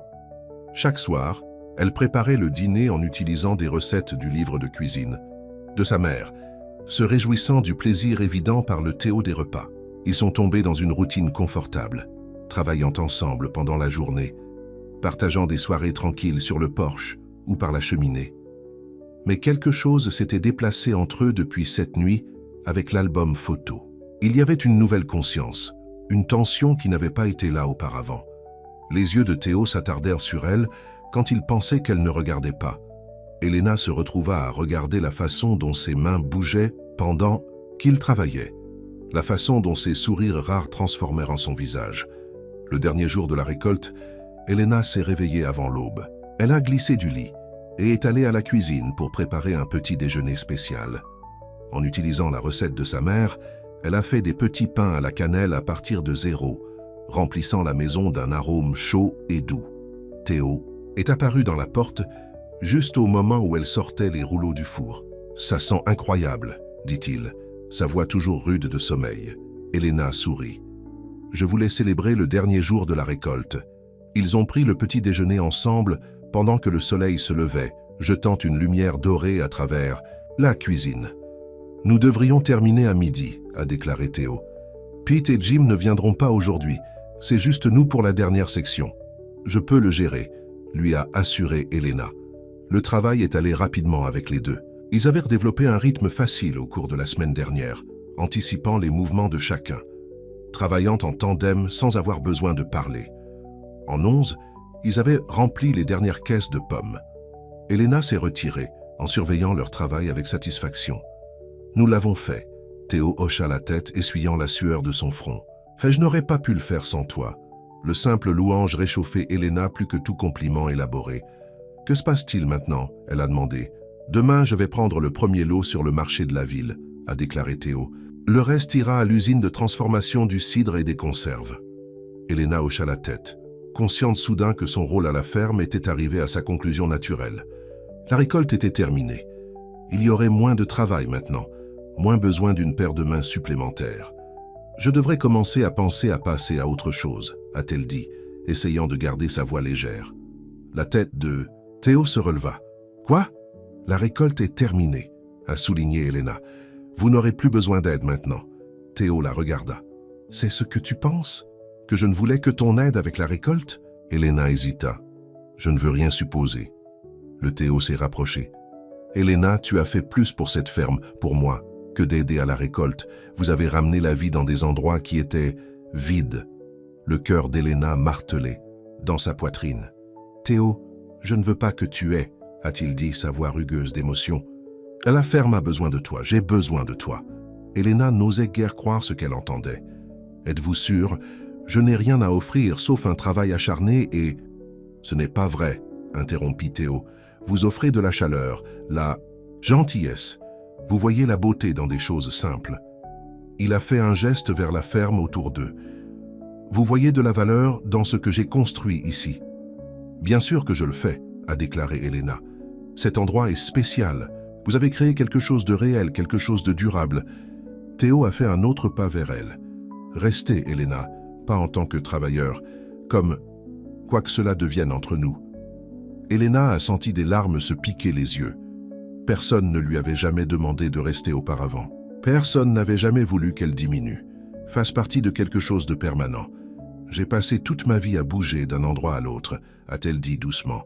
Chaque soir, elle préparait le dîner en utilisant des recettes du livre de cuisine de sa mère, se réjouissant du plaisir évident par le Théo des repas. Ils sont tombés dans une routine confortable, travaillant ensemble pendant la journée, partageant des soirées tranquilles sur le porche ou par la cheminée. Mais quelque chose s'était déplacé entre eux depuis cette nuit avec l'album photo. Il y avait une nouvelle conscience, une tension qui n'avait pas été là auparavant. Les yeux de Théo s'attardèrent sur elle quand il pensait qu'elle ne regardait pas. Elena se retrouva à regarder la façon dont ses mains bougeaient pendant qu'il travaillait, la façon dont ses sourires rares transformèrent en son visage. Le dernier jour de la récolte, Elena s'est réveillée avant l'aube. Elle a glissé du lit et est allée à la cuisine pour préparer un petit déjeuner spécial. En utilisant la recette de sa mère, elle a fait des petits pains à la cannelle à partir de zéro, remplissant la maison d'un arôme chaud et doux. Théo est apparu dans la porte juste au moment où elle sortait les rouleaux du four. « Ça sent incroyable », dit-il, sa voix toujours rude de sommeil. Elena sourit. « Je voulais célébrer le dernier jour de la récolte. » Ils ont pris le petit déjeuner ensemble pendant que le soleil se levait, jetant une lumière dorée à travers la cuisine. « Nous devrions terminer à midi », a déclaré Théo. « Pete et Jim ne viendront pas aujourd'hui. C'est juste nous pour la dernière section. Je peux le gérer », lui a assuré Elena. Le travail est allé rapidement avec les deux. Ils avaient développé un rythme facile au cours de la semaine dernière, anticipant les mouvements de chacun, travaillant en tandem sans avoir besoin de parler. En 11, ils avaient rempli les dernières caisses de pommes. Elena s'est retirée, en surveillant leur travail avec satisfaction. « Nous l'avons fait », Théo hocha la tête, essuyant la sueur de son front. « Je n'aurais pas pu le faire sans toi. » Le simple louange réchauffait Elena plus que tout compliment élaboré. Que se passe-t-il maintenant? Elle a demandé. Demain, je vais prendre le premier lot sur le marché de la ville, a déclaré Théo. Le reste ira à l'usine de transformation du cidre et des conserves. Elena hocha la tête, consciente soudain que son rôle à la ferme était arrivé à sa conclusion naturelle. La récolte était terminée. Il y aurait moins de travail maintenant, moins besoin d'une paire de mains supplémentaire. Je devrais commencer à penser à passer à autre chose, a-t-elle dit, essayant de garder sa voix légère. La tête de Théo se releva. Quoi? La récolte est terminée, a souligné Elena. Vous n'aurez plus besoin d'aide maintenant. Théo la regarda. C'est ce que tu penses? Que je ne voulais que ton aide avec la récolte? Elena hésita. Je ne veux rien supposer. Le Théo s'est rapproché. Elena, tu as fait plus pour cette ferme, pour moi, que d'aider à la récolte. Vous avez ramené la vie dans des endroits qui étaient vides. Le cœur d'Elena martelait dans sa poitrine. Théo, je ne veux pas que tu aies, a-t-il dit, sa voix rugueuse d'émotion. La ferme a besoin de toi, j'ai besoin de toi. Elena n'osait guère croire ce qu'elle entendait. Êtes-vous sûr? Je n'ai rien à offrir sauf un travail acharné et... Ce n'est pas vrai, interrompit Théo. Vous offrez de la chaleur, la gentillesse. Vous voyez la beauté dans des choses simples. Il a fait un geste vers la ferme autour d'eux. Vous voyez de la valeur dans ce que j'ai construit ici. Bien sûr que je le fais, a déclaré Elena. Cet endroit est spécial. Vous avez créé quelque chose de réel, quelque chose de durable. Théo a fait un autre pas vers elle. Restez, Elena, pas en tant que travailleur, comme quoi que cela devienne entre nous. Elena a senti des larmes se piquer les yeux. Personne ne lui avait jamais demandé de rester auparavant. Personne n'avait jamais voulu qu'elle diminue, fasse partie de quelque chose de permanent. J'ai passé toute ma vie à bouger d'un endroit à l'autre, a-t-elle dit doucement.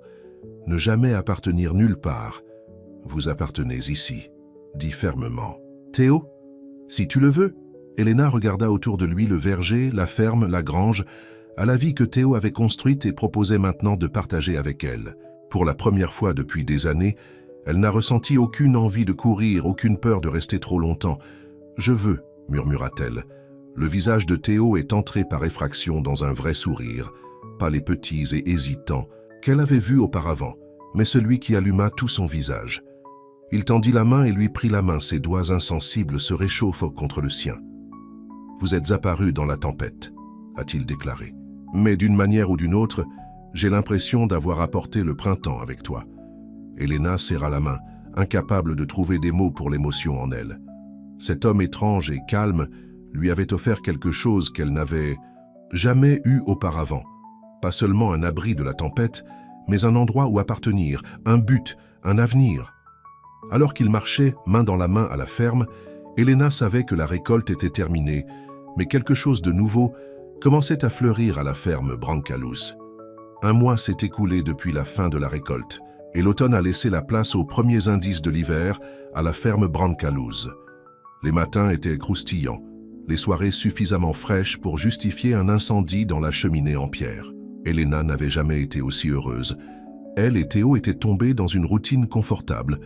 Ne jamais appartenir nulle part. Vous appartenez ici, dit fermement. Théo, si tu le veux. Elena regarda autour de lui le verger, la ferme, la grange, à la vie que Théo avait construite et proposait maintenant de partager avec elle. Pour la première fois depuis des années, elle n'a ressenti aucune envie de courir, aucune peur de rester trop longtemps. « Je veux », murmura-t-elle. Le visage de Théo est entré par effraction dans un vrai sourire, pas les petits et hésitants qu'elle avait vus auparavant, mais celui qui alluma tout son visage. Il tendit la main et lui prit la main, ses doigts insensibles se réchauffent contre le sien. « Vous êtes apparu dans la tempête », a-t-il déclaré. « Mais d'une manière ou d'une autre, j'ai l'impression d'avoir apporté le printemps avec toi. » Elena serra la main, incapable de trouver des mots pour l'émotion en elle. Cet homme étrange et calme lui avait offert quelque chose qu'elle n'avait jamais eu auparavant. Pas seulement un abri de la tempête, mais un endroit où appartenir, un but, un avenir. Alors qu'il marchait main dans la main à la ferme, Elena savait que la récolte était terminée, mais quelque chose de nouveau commençait à fleurir à la ferme Brancalous. Un mois s'est écoulé depuis la fin de la récolte, et l'automne a laissé la place aux premiers indices de l'hiver à la ferme Brancalous. Les matins étaient croustillants, les soirées suffisamment fraîches pour justifier un incendie dans la cheminée en pierre. Elena n'avait jamais été aussi heureuse. Elle et Théo étaient tombés dans une routine confortable.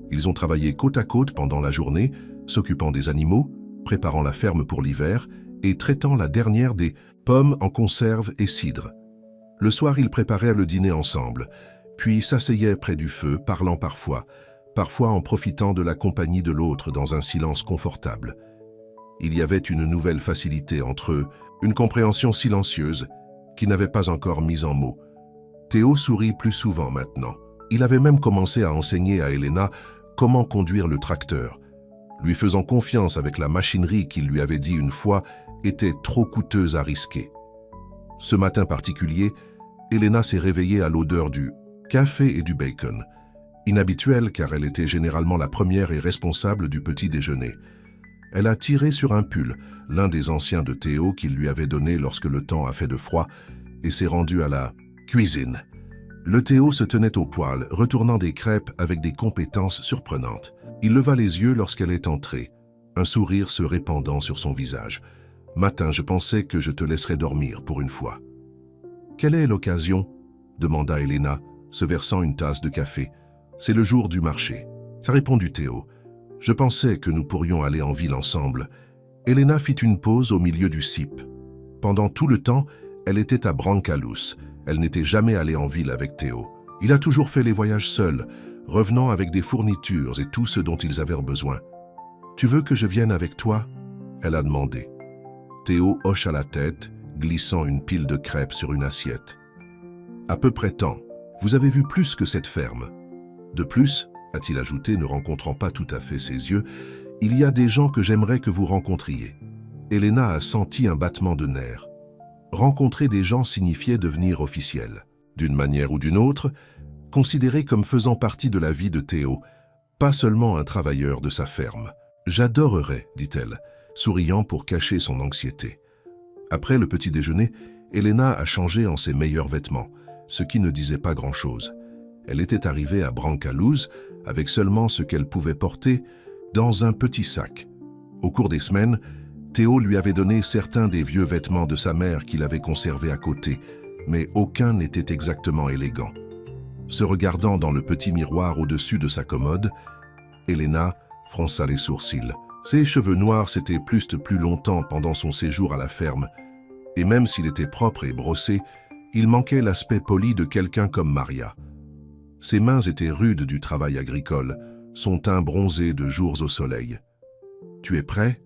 Ils ont travaillé côte à côte pendant la journée, s'occupant des animaux, préparant la ferme pour l'hiver et traitant la dernière des pommes en conserve et cidre. Le soir, ils préparaient le dîner ensemble, puis s'asseyaient près du feu, parlant parfois en profitant de la compagnie de l'autre dans un silence confortable. Il y avait une nouvelle facilité entre eux, une compréhension silencieuse qui n'avait pas encore mis en mots. Théo sourit plus souvent maintenant. Il avait même commencé à enseigner à Elena comment conduire le tracteur, lui faisant confiance avec la machinerie qu'il lui avait dit une fois était trop coûteuse à risquer. Ce matin particulier, Elena s'est réveillée à l'odeur du café et du bacon. Inhabituelle car elle était généralement la première et responsable du petit déjeuner. Elle a tiré sur un pull, l'un des anciens de Théo qu'il lui avait donné lorsque le temps a fait de froid, et s'est rendue à la cuisine. Le Théo se tenait au poêle, retournant des crêpes avec des compétences surprenantes. Il leva les yeux lorsqu'elle est entrée, un sourire se répandant sur son visage. « Matin, je pensais que je te laisserais dormir pour une fois. »« Quelle est l'occasion ?» demanda Elena, se versant une tasse de café. « C'est le jour du marché. » A répondu Théo. « Je pensais que nous pourrions aller en ville ensemble. » Elena fit une pause au milieu du CIP. Pendant tout le temps, elle était à Brancalous. Elle n'était jamais allée en ville avec Théo. Il a toujours fait les voyages seul, revenant avec des fournitures et tout ce dont ils avaient besoin. « Tu veux que je vienne avec toi ?» elle a demandé. Théo hocha la tête, glissant une pile de crêpes sur une assiette. « À peu près tant. Vous avez vu plus que cette ferme. De plus, a-t-il ajouté, ne rencontrant pas tout à fait ses yeux, il y a des gens que j'aimerais que vous rencontriez. » Elena a senti un battement de nerfs. Rencontrer des gens signifiait devenir officiel. D'une manière ou d'une autre, considéré comme faisant partie de la vie de Théo, pas seulement un travailleur de sa ferme. « J'adorerais, dit-elle, souriant pour cacher son anxiété. Après le petit déjeuner, Elena a changé en ses meilleurs vêtements, ce qui ne disait pas grand-chose. Elle était arrivée à Brancalouse avec seulement ce qu'elle pouvait porter dans un petit sac. Au cours des semaines, Théo lui avait donné certains des vieux vêtements de sa mère qu'il avait conservés à côté, mais aucun n'était exactement élégant. Se regardant dans le petit miroir au-dessus de sa commode, Elena fronça les sourcils. Ses cheveux noirs s'étaient plusent plus longtemps pendant son séjour à la ferme, et même s'il était propre et brossé, il manquait l'aspect poli de quelqu'un comme Maria. Ses mains étaient rudes du travail agricole, son teint bronzé de jours au soleil. « Tu es prêt ?»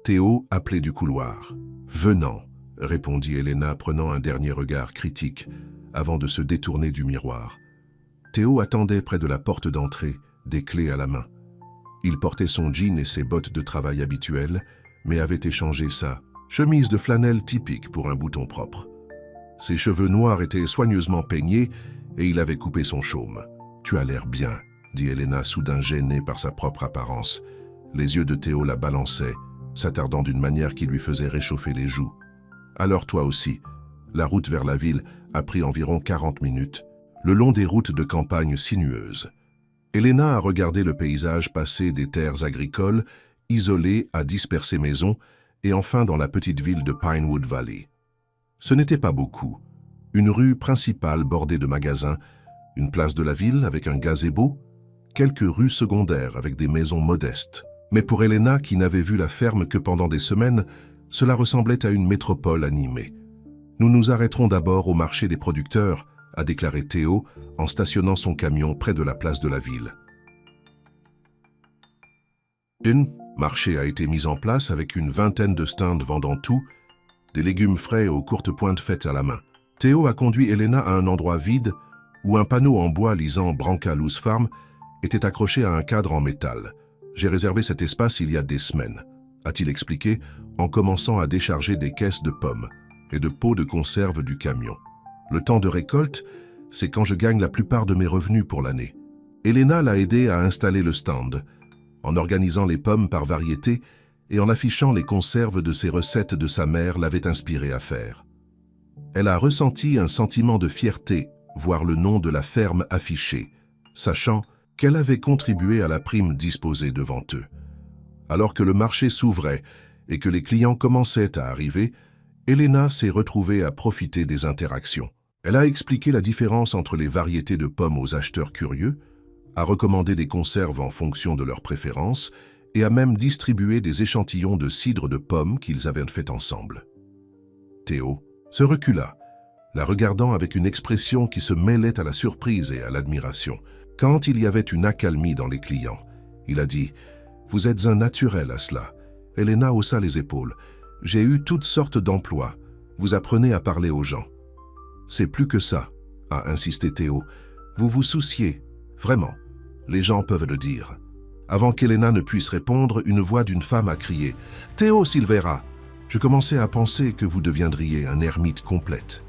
Théo appelait du couloir. « Venant », répondit Elena, prenant un dernier regard critique, avant de se détourner du miroir. Théo attendait près de la porte d'entrée, des clés à la main. Il portait son jean et ses bottes de travail habituelles, mais avait échangé sa chemise de flanelle typique pour un bouton propre. Ses cheveux noirs étaient soigneusement peignés et il avait coupé son chaume. « Tu as l'air bien », dit Elena, soudain gênée par sa propre apparence. Les yeux de Théo la balançaient, s'attardant d'une manière qui lui faisait réchauffer les joues. « Alors toi aussi. » La route vers la ville a pris environ 40 minutes, le long des routes de campagne sinueuses. Elena a regardé le paysage passer des terres agricoles, isolées à disperser maisons, et enfin dans la petite ville de Pinewood Valley. Ce n'était pas beaucoup. Une rue principale bordée de magasins, une place de la ville avec un gazebo, quelques rues secondaires avec des maisons modestes. Mais pour Elena, qui n'avait vu la ferme que pendant des semaines, cela ressemblait à une métropole animée. « Nous nous arrêterons d'abord au marché des producteurs », a déclaré Théo en stationnant son camion près de la place de la ville. Un marché a été mis en place avec une vingtaine de stands vendant tout, des légumes frais aux courtes pointes faites à la main. Théo a conduit Elena à un endroit vide où un panneau en bois lisant Brancalouse Farm était accroché à un cadre en métal. « J'ai réservé cet espace il y a des semaines », a-t-il expliqué en commençant à décharger des caisses de pommes et de pots de conserve du camion. Le temps de récolte, c'est quand je gagne la plupart de mes revenus pour l'année. Elena l'a aidé à installer le stand, en organisant les pommes par variété et en affichant les conserves de ses recettes de sa mère l'avait inspirée à faire. Elle a ressenti un sentiment de fierté, voir le nom de la ferme affiché, sachant qu'elle avait contribué à la prime disposée devant eux. Alors que le marché s'ouvrait et que les clients commençaient à arriver, Elena s'est retrouvée à profiter des interactions. Elle a expliqué la différence entre les variétés de pommes aux acheteurs curieux, a recommandé des conserves en fonction de leurs préférences et a même distribué des échantillons de cidre de pommes qu'ils avaient fait ensemble. Théo se recula, la regardant avec une expression qui se mêlait à la surprise et à l'admiration. Quand il y avait une accalmie dans les clients, il a dit « Vous êtes un naturel à cela ». Elena haussa les épaules. « J'ai eu toutes sortes d'emplois. Vous apprenez à parler aux gens. » « C'est plus que ça, » a insisté Théo. « Vous vous souciez, vraiment. Les gens peuvent le dire. » Avant qu'Elena ne puisse répondre, une voix d'une femme a crié « Théo Silvera !» Je commençais à penser que vous deviendriez un ermite complète.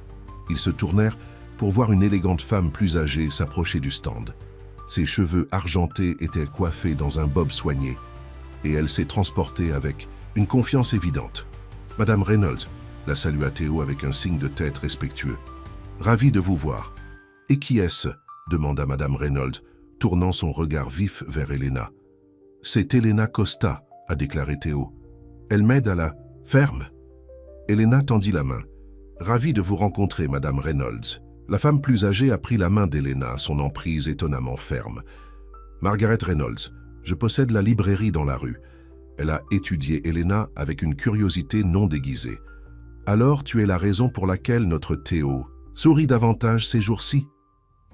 Ils se tournèrent pour voir une élégante femme plus âgée s'approcher du stand. Ses cheveux argentés étaient coiffés dans un bob soigné, et elle s'est transportée avec une confiance évidente. « Madame Reynolds », la salua Théo avec un signe de tête respectueux. « Ravi de vous voir. »« Et qui est-ce » demanda Madame Reynolds, tournant son regard vif vers Elena. « C'est Elena Costa », a déclaré Théo. « Elle m'aide à la ferme. » Elena tendit la main. « Ravi de vous rencontrer, Madame Reynolds. » La femme plus âgée a pris la main d'Elena, son emprise étonnamment ferme. « Margaret Reynolds, je possède la librairie dans la rue. » Elle a étudié Elena avec une curiosité non déguisée. « Alors tu es la raison pour laquelle notre Théo sourit davantage ces jours-ci »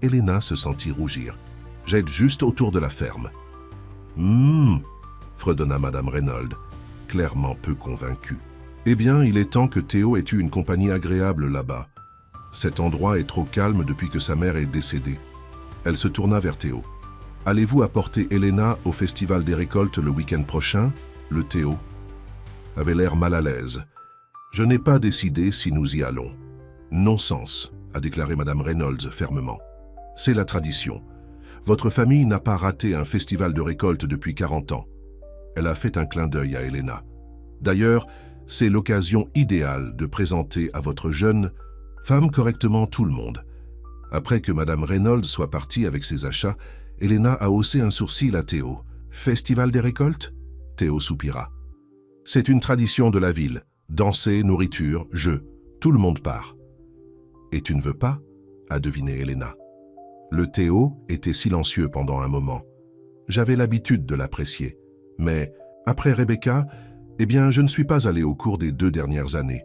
Elena se sentit rougir. « J'aide juste autour de la ferme. »« fredonna Madame Reynolds, clairement peu convaincue. « Eh bien, il est temps que Théo ait eu une compagnie agréable là-bas. Cet endroit est trop calme depuis que sa mère est décédée. » Elle se tourna vers Théo. « Allez-vous apporter Elena au Festival des récoltes le week-end prochain ?» Le Théo avait l'air mal à l'aise. « Je n'ai pas décidé si nous y allons. »« Non-sens », a déclaré Madame Reynolds fermement. « C'est la tradition. Votre famille n'a pas raté un festival de récolte depuis 40 ans. » Elle a fait un clin d'œil à Elena. « D'ailleurs, c'est l'occasion idéale de présenter à votre jeune femme correctement tout le monde. » Après que Madame Reynolds soit partie avec ses achats, Elena a haussé un sourcil à Théo. « Festival des récoltes ?» Théo soupira. « C'est une tradition de la ville. Danser, nourriture, jeux. Tout le monde part. »« Et tu ne veux pas ?» a deviné Elena. Le Théo était silencieux pendant un moment. J'avais l'habitude de l'apprécier. Mais, après Rebecca, eh bien, je ne suis pas allé au cours des 2 dernières années.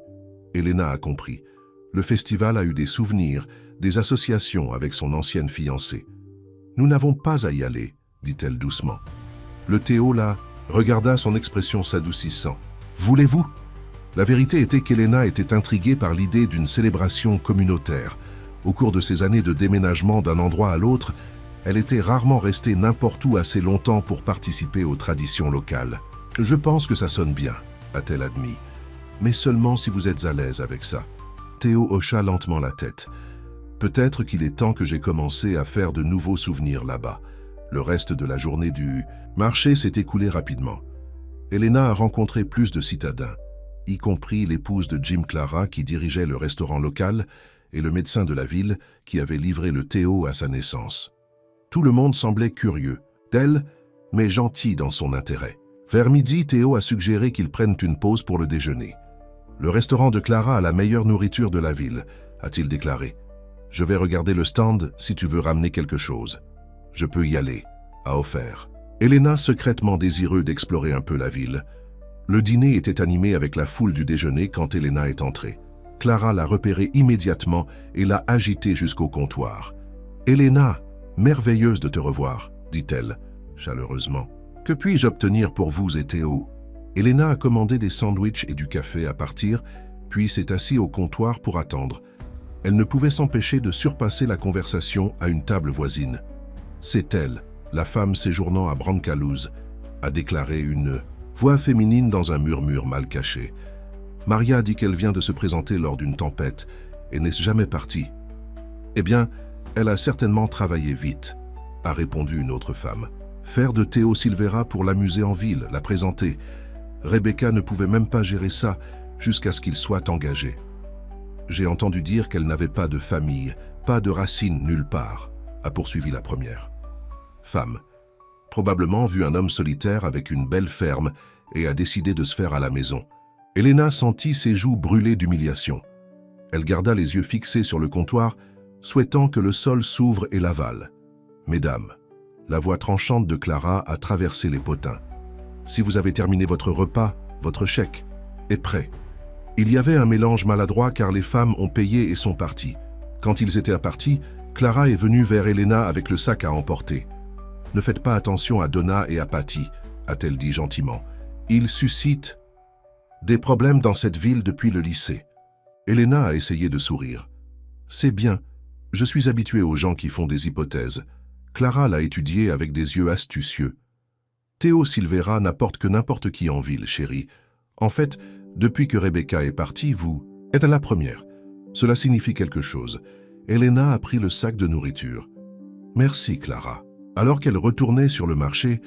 Elena a compris. Le festival a eu des souvenirs, des associations avec son ancienne fiancée. « Nous n'avons pas à y aller, » dit-elle doucement. Le Théo, là, regarda son expression s'adoucissant. « Voulez-vous » La vérité était qu'Elena était intriguée par l'idée d'une célébration communautaire. Au cours de ces années de déménagement d'un endroit à l'autre, elle était rarement restée n'importe où assez longtemps pour participer aux traditions locales. « Je pense que ça sonne bien », a-t-elle admis. « Mais seulement si vous êtes à l'aise avec ça. » Théo hocha lentement la tête. « Peut-être qu'il est temps que j'ai commencé à faire de nouveaux souvenirs là-bas. » Le reste de la journée du marché s'est écoulé rapidement. Elena a rencontré plus de citadins, y compris l'épouse de Jim Clara qui dirigeait le restaurant local et le médecin de la ville qui avait livré le Théo à sa naissance. Tout le monde semblait curieux d'elle, mais gentil dans son intérêt. Vers midi, Théo a suggéré qu'ils prennent une pause pour le déjeuner. « Le restaurant de Clara a la meilleure nourriture de la ville », a-t-il déclaré. « Je vais regarder le stand si tu veux ramener quelque chose. »« Je peux y aller », a offert. Elena, secrètement désireux d'explorer un peu la ville. Le dîner était animé avec la foule du déjeuner quand Elena est entrée. Clara l'a repérée immédiatement et l'a agitée jusqu'au comptoir. « Elena, merveilleuse de te revoir », dit-elle, chaleureusement. « Que puis-je obtenir pour vous et Théo ?» Elena a commandé des sandwichs et du café à partir, puis s'est assise au comptoir pour attendre. Elle ne pouvait s'empêcher de surpasser la conversation à une table voisine. « C'est elle, la femme séjournant à Brancalouse », a déclaré une voix féminine dans un murmure mal caché. « Maria dit qu'elle vient de se présenter lors d'une tempête et n'est jamais partie. »« Eh bien, elle a certainement travaillé vite, » a répondu une autre femme. « Faire de Théo Silvera pour l'amuser en ville, la présenter. Rebecca ne pouvait même pas gérer ça jusqu'à ce qu'il soit engagé. J'ai entendu dire qu'elle n'avait pas de famille, pas de racines nulle part, » a poursuivi la première. Femme. Probablement vu un homme solitaire avec une belle ferme et a décidé de se faire à la maison. Elena sentit ses joues brûler d'humiliation. Elle garda les yeux fixés sur le comptoir, souhaitant que le sol s'ouvre et l'avale. « Mesdames, la voix tranchante de Clara a traversé les potins. Si vous avez terminé votre repas, votre chèque est prêt. » Il y avait un mélange maladroit car les femmes ont payé et sont parties. Quand ils étaient partis, Clara est venue vers Elena avec le sac à emporter. « Ne faites pas attention à Donna et à Patty, » a-t-elle dit gentiment. « Ils suscitent des problèmes dans cette ville depuis le lycée. » Elena a essayé de sourire. « C'est bien, je suis habituée aux gens qui font des hypothèses. » Clara l'a étudié avec des yeux astucieux. « Théo Silvera n'apporte que n'importe qui en ville, chérie. En fait, depuis que Rebecca est partie, vous êtes la première. Cela signifie quelque chose. » Elena a pris le sac de nourriture. « Merci, Clara. » Alors qu'elle retournait sur le marché,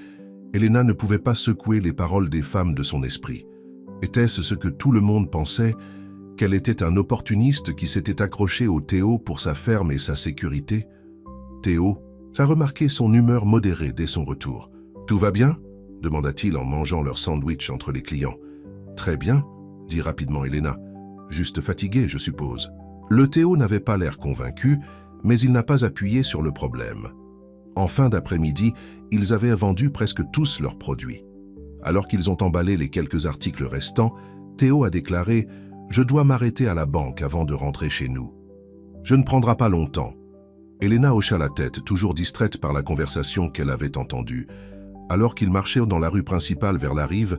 Elena ne pouvait pas secouer les paroles des femmes de son esprit. Était-ce ce que tout le monde pensait, qu'elle était un opportuniste qui s'était accroché au Théo pour sa ferme et sa sécurité? Théo a remarqué son humeur modérée dès son retour. « Tout va bien ?» demanda-t-il en mangeant leur sandwich entre les clients. « Très bien », dit rapidement Elena. « Juste fatigué, je suppose. » Le Théo n'avait pas l'air convaincu, mais il n'a pas appuyé sur le problème. En fin d'après-midi, ils avaient vendu presque tous leurs produits. Alors qu'ils ont emballé les quelques articles restants, Théo a déclaré « Je dois m'arrêter à la banque avant de rentrer chez nous. » « Je ne prendra pas longtemps. » Elena hocha la tête, toujours distraite par la conversation qu'elle avait entendue. Alors qu'ils marchaient dans la rue principale vers la rive,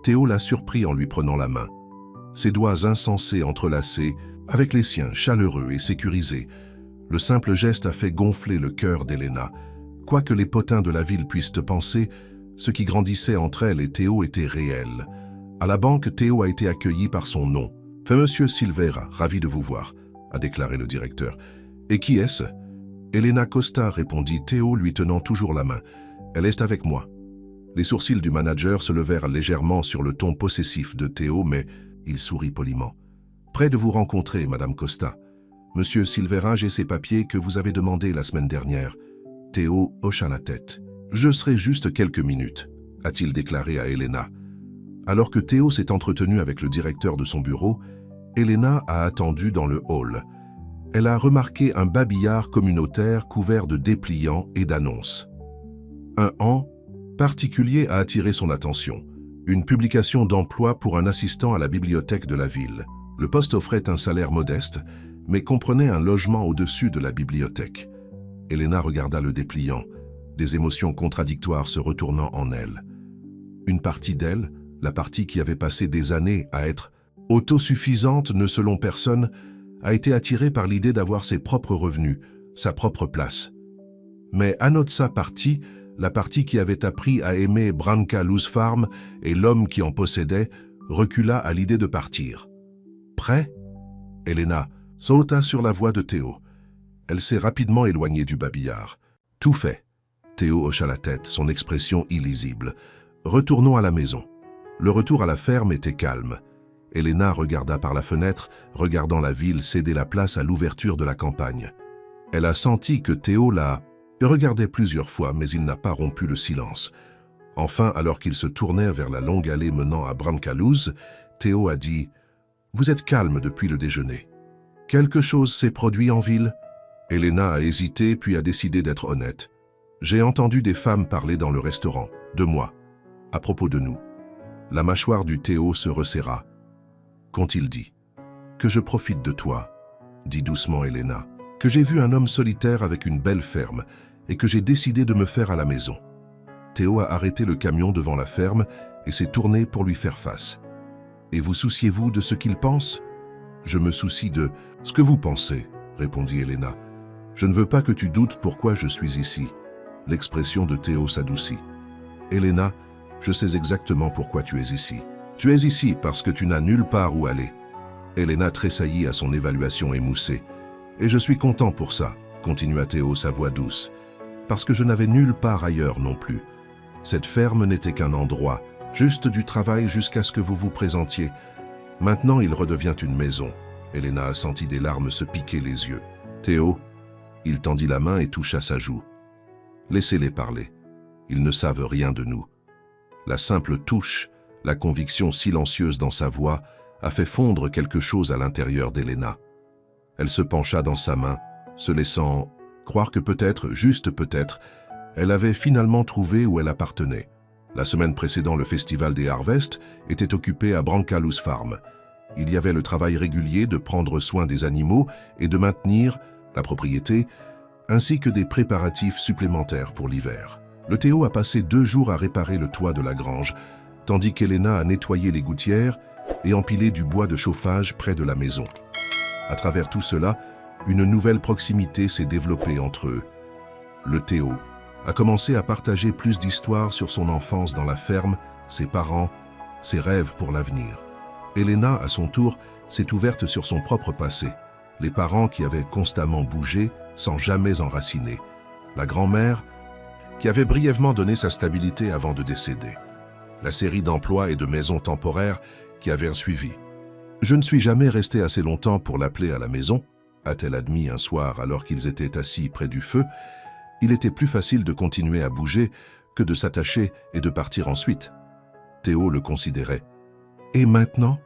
Théo la surprit en lui prenant la main. Ses doigts insensés entrelacés, avec les siens chaleureux et sécurisés. Le simple geste a fait gonfler le cœur d'Elena. Quoi que les potins de la ville puissent penser, ce qui grandissait entre elle et Théo était réel. À la banque, Théo a été accueilli par son nom. « Fait Monsieur Silveira, ravi de vous voir », a déclaré le directeur. « Et qui est-ce » Elena Costa, répondit Théo, lui tenant toujours la main. « Elle est avec moi. » Les sourcils du manager se levèrent légèrement sur le ton possessif de Théo, mais il sourit poliment. « Prêt de vous rencontrer, Madame Costa. Monsieur Silveira, j'ai ces papiers que vous avez demandés la semaine dernière. » Théo hocha la tête. « Je serai juste quelques minutes, » a-t-il déclaré à Elena. Alors que Théo s'est entretenu avec le directeur de son bureau, Elena a attendu dans le hall. Elle a remarqué un babillard communautaire couvert de dépliants et d'annonces. Un an particulier a attiré son attention. Une publication d'emploi pour un assistant à la bibliothèque de la ville. Le poste offrait un salaire modeste, mais comprenait un logement au-dessus de la bibliothèque. Elena regarda le dépliant, des émotions contradictoires se retournant en elle. Une partie d'elle, la partie qui avait passé des années à être autosuffisante ne selon personne, a été attirée par l'idée d'avoir ses propres revenus, sa propre place. Mais à notre sa partie, la partie qui avait appris à aimer Branca Luz Farm et l'homme qui en possédait, recula à l'idée de partir. Prêt ? Elena sauta sur la voie de Théo. Elle s'est rapidement éloignée du babillard. Tout fait. Théo hocha la tête, son expression illisible. Retournons à la maison. Le retour à la ferme était calme. Elena regarda par la fenêtre, regardant la ville céder la place à l'ouverture de la campagne. Elle a senti que Théo la regardait plusieurs fois, mais il n'a pas rompu le silence. Enfin, alors qu'il se tournait vers la longue allée menant à Branca Luz, Théo a dit « Vous êtes calme depuis le déjeuner. Quelque chose s'est produit en ville ?» Elena a hésité puis a décidé d'être honnête. « J'ai entendu des femmes parler dans le restaurant, de moi, à propos de nous. » La mâchoire du Théo se resserra. Qu'ont-ils dit ? « Que je profite de toi, » dit doucement Elena. « Que j'ai vu un homme solitaire avec une belle ferme et que j'ai décidé de me faire à la maison. » Théo a arrêté le camion devant la ferme et s'est tourné pour lui faire face. « Et vous souciez-vous de ce qu'il pense ?»« Je me soucie de ce que vous pensez, » répondit Elena. « Je ne veux pas que tu doutes pourquoi je suis ici. » L'expression de Théo s'adoucit. « Elena, je sais exactement pourquoi tu es ici. Tu es ici parce que tu n'as nulle part où aller. » Elena tressaillit à son évaluation émoussée. « Et je suis content pour ça, » continua Théo, sa voix douce, « parce que je n'avais nulle part ailleurs non plus. Cette ferme n'était qu'un endroit, juste du travail jusqu'à ce que vous vous présentiez. Maintenant, il redevient une maison. » Elena a senti des larmes se piquer les yeux. « Théo ?» Il tendit la main et toucha sa joue. « Laissez-les parler. Ils ne savent rien de nous. » La simple touche, la conviction silencieuse dans sa voix, a fait fondre quelque chose à l'intérieur d'Elena. Elle se pencha dans sa main, se laissant croire que peut-être, juste peut-être, elle avait finalement trouvé où elle appartenait. La semaine précédant, le festival des Harvests était occupé à Branca Luz Farm. Il y avait le travail régulier de prendre soin des animaux et de maintenir la propriété, ainsi que des préparatifs supplémentaires pour l'hiver. Le Théo a passé 2 jours à réparer le toit de la grange, tandis qu'Elena a nettoyé les gouttières et empilé du bois de chauffage près de la maison. À travers tout cela, une nouvelle proximité s'est développée entre eux. Le Théo a commencé à partager plus d'histoires sur son enfance dans la ferme, ses parents, ses rêves pour l'avenir. Elena, à son tour, s'est ouverte sur son propre passé, les parents qui avaient constamment bougé sans jamais enraciner, la grand-mère qui avait brièvement donné sa stabilité avant de décéder, la série d'emplois et de maisons temporaires qui avaient suivi. « Je ne suis jamais resté assez longtemps pour l'appeler à la maison », a-t-elle admis un soir alors qu'ils étaient assis près du feu. Il était plus facile de continuer à bouger que de s'attacher et de partir ensuite. Théo le considérait. Et maintenant ?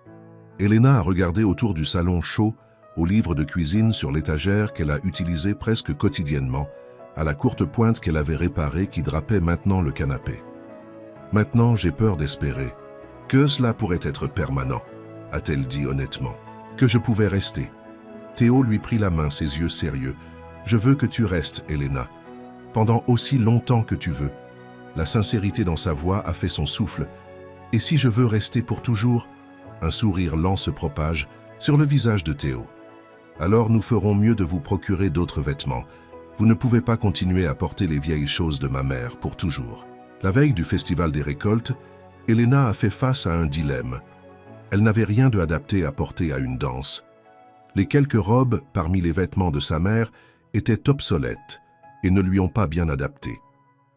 Elena a regardé autour du salon chaud, aux livres de cuisine sur l'étagère qu'elle a utilisé presque quotidiennement, à la courte pointe qu'elle avait réparée qui drapait maintenant le canapé. « Maintenant, j'ai peur d'espérer que cela pourrait être permanent, » a-t-elle dit honnêtement, « que je pouvais rester. » Théo lui prit la main, ses yeux sérieux. « Je veux que tu restes, Elena, pendant aussi longtemps que tu veux. La sincérité dans sa voix a fait son souffle. Et si je veux rester pour toujours? Un sourire lent se propage sur le visage de Théo. Alors nous ferons mieux de vous procurer d'autres vêtements. Vous ne pouvez pas continuer à porter les vieilles choses de ma mère pour toujours. La veille du festival des récoltes, Elena a fait face à un dilemme. Elle n'avait rien de adapté à porter à une danse. Les quelques robes parmi les vêtements de sa mère étaient obsolètes et ne lui ont pas bien adapté.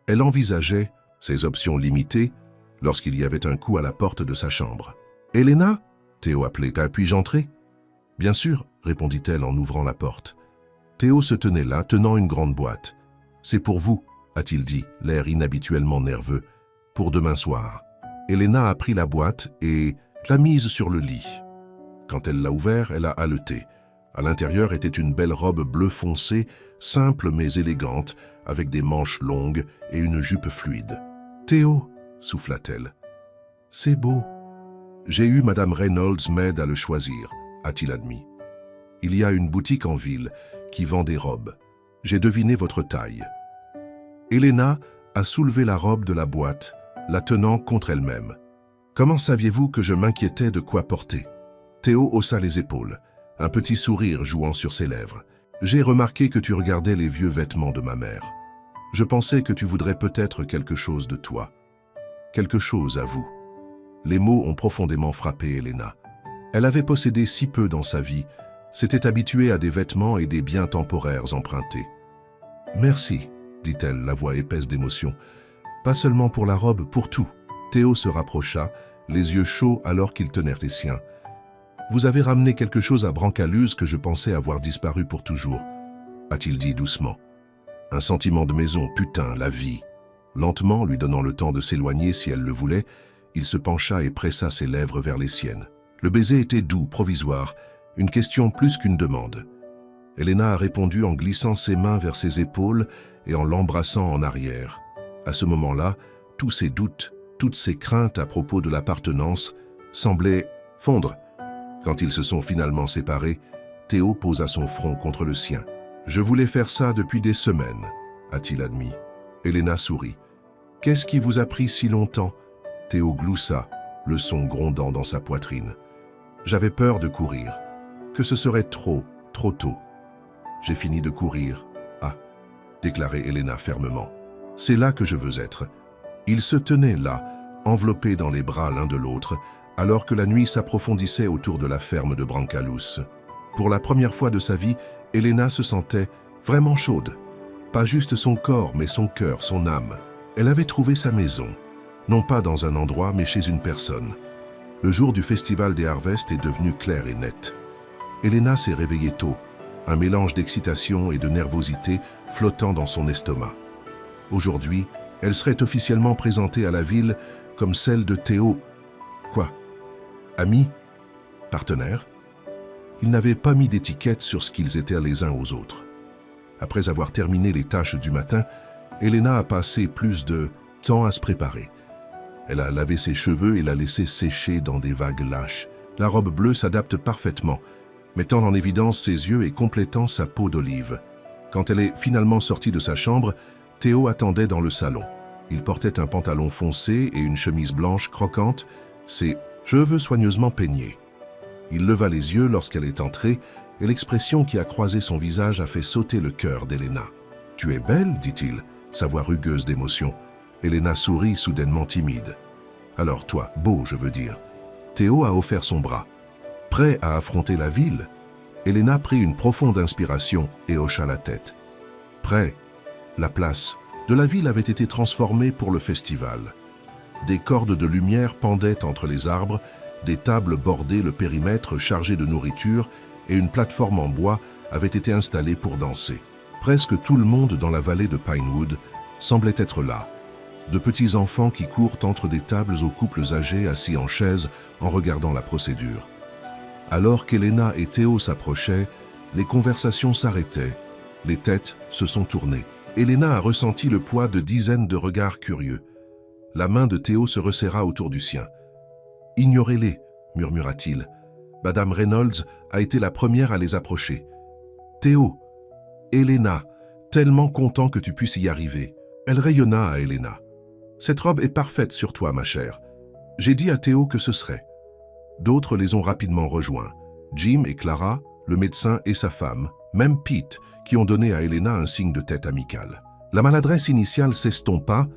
Elle envisageait, ses options limitées, lorsqu'il y avait un coup à la porte de sa chambre. « Elena » Théo appelait. « Puis-je entrer ?»« Bien sûr » répondit-elle en ouvrant la porte. Théo se tenait là, tenant une grande boîte. « C'est pour vous » a-t-il dit, l'air inhabituellement nerveux, « pour demain soir. » Elena a pris la boîte et l'a mise sur le lit. Quand elle l'a ouvert, elle a haleté. À l'intérieur était une belle robe bleu foncé, simple mais élégante, avec des manches longues et une jupe fluide. « Théo » souffla-t-elle. « C'est beau. »« J'ai eu Madame Reynolds m'aide à le choisir, » a-t-il admis. « Il y a une boutique en ville qui vend des robes. J'ai deviné votre taille. » Elena a soulevé la robe de la boîte, la tenant contre elle-même. « Comment saviez-vous que je m'inquiétais de quoi porter ?» Théo haussa les épaules, un petit sourire jouant sur ses lèvres. « J'ai remarqué que tu regardais les vieux vêtements de ma mère. Je pensais que tu voudrais peut-être quelque chose de toi. Quelque chose à vous. » Les mots ont profondément frappé Elena. Elle avait possédé si peu dans sa vie, s'était habituée à des vêtements et des biens temporaires empruntés. « Merci », dit-elle, la voix épaisse d'émotion. « Pas seulement pour la robe, pour tout. » Théo se rapprocha, les yeux chauds alors qu'ils tenaient les siens. « Vous avez ramené quelque chose à Brancaluse que je pensais avoir disparu pour toujours, » a-t-il dit doucement. Un sentiment de maison, putain, la vie. Lentement, lui donnant le temps de s'éloigner si elle le voulait, il se pencha et pressa ses lèvres vers les siennes. Le baiser était doux, provisoire, une question plus qu'une demande. Elena a répondu en glissant ses mains vers ses épaules et en l'embrassant en arrière. À ce moment-là, tous ses doutes, toutes ses craintes à propos de l'appartenance semblaient fondre. Quand ils se sont finalement séparés, Théo posa son front contre le sien. « Je voulais faire ça depuis des semaines », a-t-il admis. Elena sourit. « Qu'est-ce qui vous a pris si longtemps ?» Théo gloussa, le son grondant dans sa poitrine. « J'avais peur de courir, que ce serait trop tôt. J'ai fini de courir. » Ah, déclarait Elena fermement. « C'est là que je veux être. » Ils se tenaient là, enveloppés dans les bras l'un de l'autre, alors que la nuit s'approfondissait autour de la ferme de Brancalus. Pour la première fois de sa vie, Elena se sentait vraiment chaude. Pas juste son corps, mais son cœur, son âme. Elle avait trouvé sa maison, non pas dans un endroit, mais chez une personne. Le jour du festival des Harvests est devenu clair et net. Elena s'est réveillée tôt, un mélange d'excitation et de nervosité flottant dans son estomac. Aujourd'hui, elle serait officiellement présentée à la ville comme celle de Théo. Quoi? Amis? Partenaires? Ils n'avaient pas mis d'étiquette sur ce qu'ils étaient les uns aux autres. Après avoir terminé les tâches du matin, Elena a passé plus de temps à se préparer. Elle a lavé ses cheveux et l'a laissé sécher dans des vagues lâches. La robe bleue s'adapte parfaitement, mettant en évidence ses yeux et complétant sa peau d'olive. Quand elle est finalement sortie de sa chambre, Théo attendait dans le salon. Il portait un pantalon foncé et une chemise blanche croquante, ses cheveux soigneusement peignés. Il leva les yeux lorsqu'elle est entrée et l'expression qui a croisé son visage a fait sauter le cœur d'Elena. « Tu es belle » dit-il, sa voix rugueuse d'émotion. Elena sourit, soudainement timide. « Alors toi, beau, je veux dire. » Théo a offert son bras. Prêt à affronter la ville, Elena prit une profonde inspiration et hocha la tête. Prêt, la place de la ville avait été transformée pour le festival. Des cordes de lumière pendaient entre les arbres, des tables bordaient le périmètre chargé de nourriture et une plateforme en bois avait été installée pour danser. Presque tout le monde dans la vallée de Pinewood semblait être là. De petits enfants qui courent entre des tables aux couples âgés assis en chaise en regardant la procédure. Alors qu'Elena et Théo s'approchaient, les conversations s'arrêtaient, les têtes se sont tournées. Elena a ressenti le poids de dizaines de regards curieux. La main de Théo se resserra autour du sien. « Ignorez-les » murmura-t-il. Madame Reynolds a été la première à les approcher. « Théo !» Elena, tellement content que tu puisses y arriver. » Elle rayonna à Elena. « Cette robe est parfaite sur toi, ma chère. J'ai dit à Théo que ce serait. » D'autres les ont rapidement rejoints. Jim et Clara, le médecin et sa femme, même Pete, qui ont donné à Elena un signe de tête amical. La maladresse initiale s'estompa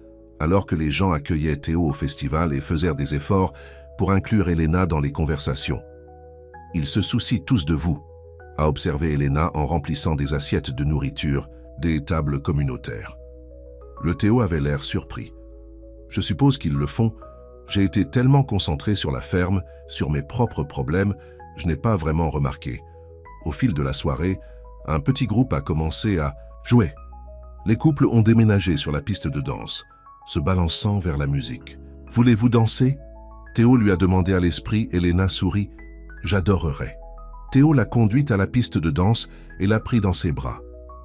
alors que les gens accueillaient Théo au festival et faisaient des efforts pour inclure Elena dans les conversations. « Ils se soucient tous de vous », a observé Elena en remplissant des assiettes de nourriture des tables communautaires. Le Théo avait l'air surpris. « Je suppose qu'ils le font. J'ai été tellement concentré sur la ferme, sur mes propres problèmes, je n'ai pas vraiment remarqué. » Au fil de la soirée, un petit groupe a commencé à jouer. Les couples ont déménagé sur la piste de danse, se balançant vers la musique. « Voulez-vous danser ?» Théo lui a demandé à l'esprit. Elena sourit. « J'adorerais. » Théo l'a conduite à la piste de danse et l'a pris dans ses bras.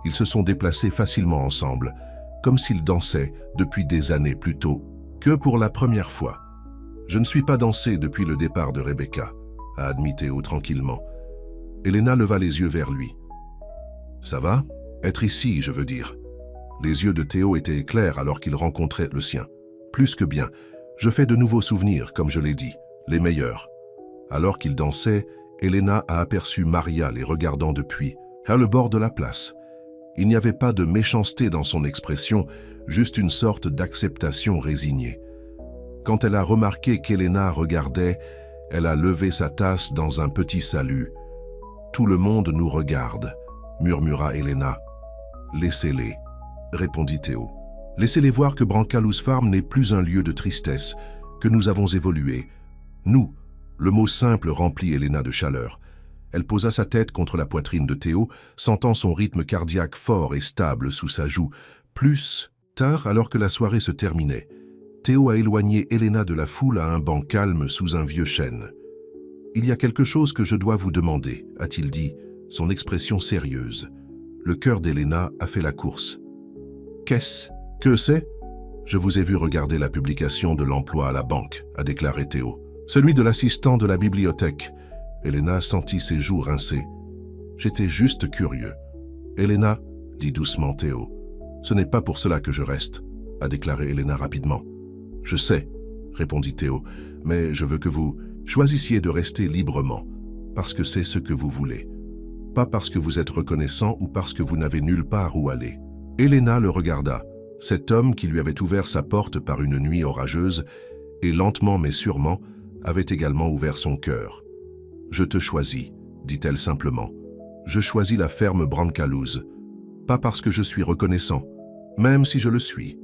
Ils se sont déplacés facilement ensemble, comme s'ils dansaient depuis des années plus tôt que pour la première fois. « Je ne suis pas dansé depuis le départ de Rebecca », a admis Théo tranquillement. Elena leva les yeux vers lui. « Ça va ? Être ici, je veux dire. » Les yeux de Théo étaient clairs alors qu'il rencontrait le sien. « Plus que bien. Je fais de nouveaux souvenirs, comme je l'ai dit, les meilleurs. » Alors qu'ils dansaient, Elena a aperçu Maria les regardant depuis, à le bord de la place. Il n'y avait pas de méchanceté dans son expression, juste une sorte d'acceptation résignée. Quand elle a remarqué qu'Elena regardait, elle a levé sa tasse dans un petit salut. « Tout le monde nous regarde », murmura Elena. « Laissez-les », répondit Théo. « Laissez-les voir que Brancalous Farm n'est plus un lieu de tristesse, que nous avons évolué. Nous », le mot simple remplit Elena de chaleur. Elle posa sa tête contre la poitrine de Théo, sentant son rythme cardiaque fort et stable sous sa joue. Plus tard, alors que la soirée se terminait, Théo a éloigné Elena de la foule à un banc calme sous un vieux chêne. « Il y a quelque chose que je dois vous demander », a-t-il dit, son expression sérieuse. Le cœur d'Elena a fait la course. « Qu'est-ce que c'est ?»« Je vous ai vu regarder la publication de l'emploi à la banque », a déclaré Théo. « Celui de l'assistant de la bibliothèque. » Elena sentit ses joues rincer. « J'étais juste curieux. »« Elena, » dit doucement Théo. « Ce n'est pas pour cela que je reste », a déclaré Elena rapidement. « Je sais, » répondit Théo, « mais je veux que vous choisissiez de rester librement, parce que c'est ce que vous voulez. Pas parce que vous êtes reconnaissant ou parce que vous n'avez nulle part où aller. » Elena le regarda, cet homme qui lui avait ouvert sa porte par une nuit orageuse, et lentement mais sûrement, avait également ouvert son cœur. « Je te choisis, » dit-elle simplement. « Je choisis la ferme Brancalous, pas parce que je suis reconnaissant, même si je le suis.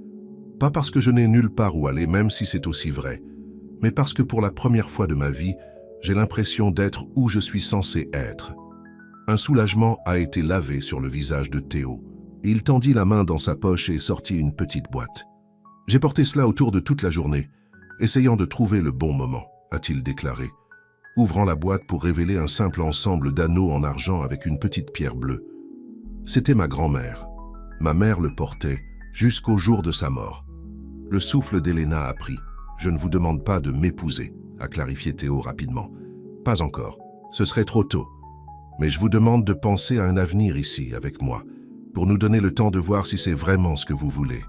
Pas parce que je n'ai nulle part où aller, même si c'est aussi vrai, mais parce que pour la première fois de ma vie, j'ai l'impression d'être où je suis censé être. » Un soulagement a été lavé sur le visage de Théo. Il tendit la main dans sa poche et sortit une petite boîte. « J'ai porté cela autour de toute la journée, essayant de trouver le bon moment, » a-t-il déclaré, ouvrant la boîte pour révéler un simple ensemble d'anneaux en argent avec une petite pierre bleue. C'était ma grand-mère. Ma mère le portait jusqu'au jour de sa mort. Le souffle d'Elena a pris. « Je ne vous demande pas de m'épouser », a clarifié Théo rapidement. « Pas encore. Ce serait trop tôt. Mais je vous demande de penser à un avenir ici, avec moi, pour nous donner le temps de voir si c'est vraiment ce que vous voulez. »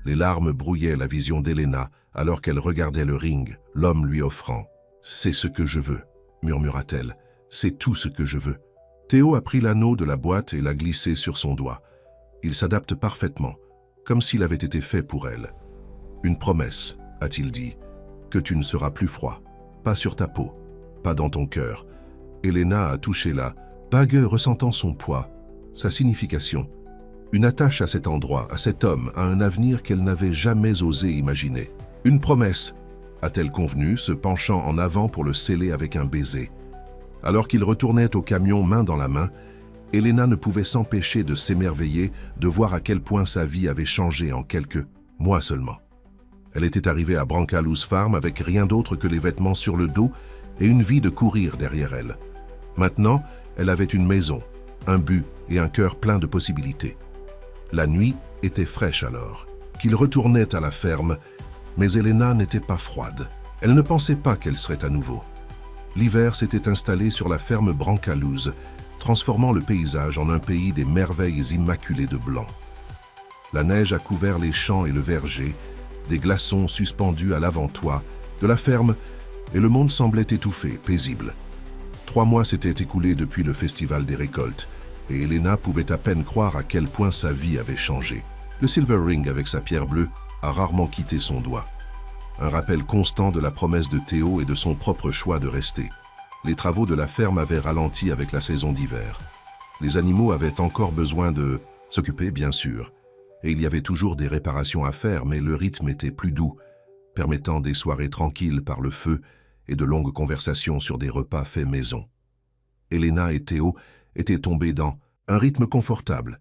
Les larmes brouillaient la vision d'Elena alors qu'elle regardait le ring, l'homme lui offrant. « C'est ce que je veux », murmura-t-elle. « C'est tout ce que je veux. » Théo a pris l'anneau de la boîte et l'a glissé sur son doigt. Il s'adapte parfaitement, comme s'il avait été fait pour elle. « Une promesse, » a-t-il dit, « que tu ne seras plus froid, pas sur ta peau, pas dans ton cœur. » Elena a touché la bague, ressentant son poids, sa signification. Une attache à cet endroit, à cet homme, à un avenir qu'elle n'avait jamais osé imaginer. « Une promesse », a-t-elle convenu, se penchant en avant pour le sceller avec un baiser. Alors qu'il retournait au camion main dans la main, Elena ne pouvait s'empêcher de s'émerveiller de voir à quel point sa vie avait changé en quelques mois seulement. Elle était arrivée à Brancalous Farm avec rien d'autre que les vêtements sur le dos et une vie de courir derrière elle. Maintenant, elle avait une maison, un but et un cœur plein de possibilités. La nuit était fraîche alors, qu'il retournait à la ferme, mais Elena n'était pas froide. Elle ne pensait pas qu'elle serait à nouveau. L'hiver s'était installé sur la ferme Brancalous, transformant le paysage en un pays des merveilles immaculées de blanc. La neige a couvert les champs et le verger, des glaçons suspendus à l'avant-toit de la ferme, et le monde semblait étouffé, paisible. 3 mois s'étaient écoulés depuis le festival des récoltes, et Elena pouvait à peine croire à quel point sa vie avait changé. Le Silver Ring avec sa pierre bleue a rarement quitté son doigt. Un rappel constant de la promesse de Théo et de son propre choix de rester. Les travaux de la ferme avaient ralenti avec la saison d'hiver. Les animaux avaient encore besoin de s'occuper, bien sûr, et il y avait toujours des réparations à faire, mais le rythme était plus doux, permettant des soirées tranquilles par le feu et de longues conversations sur des repas faits maison. Elena et Théo étaient tombés dans un rythme confortable,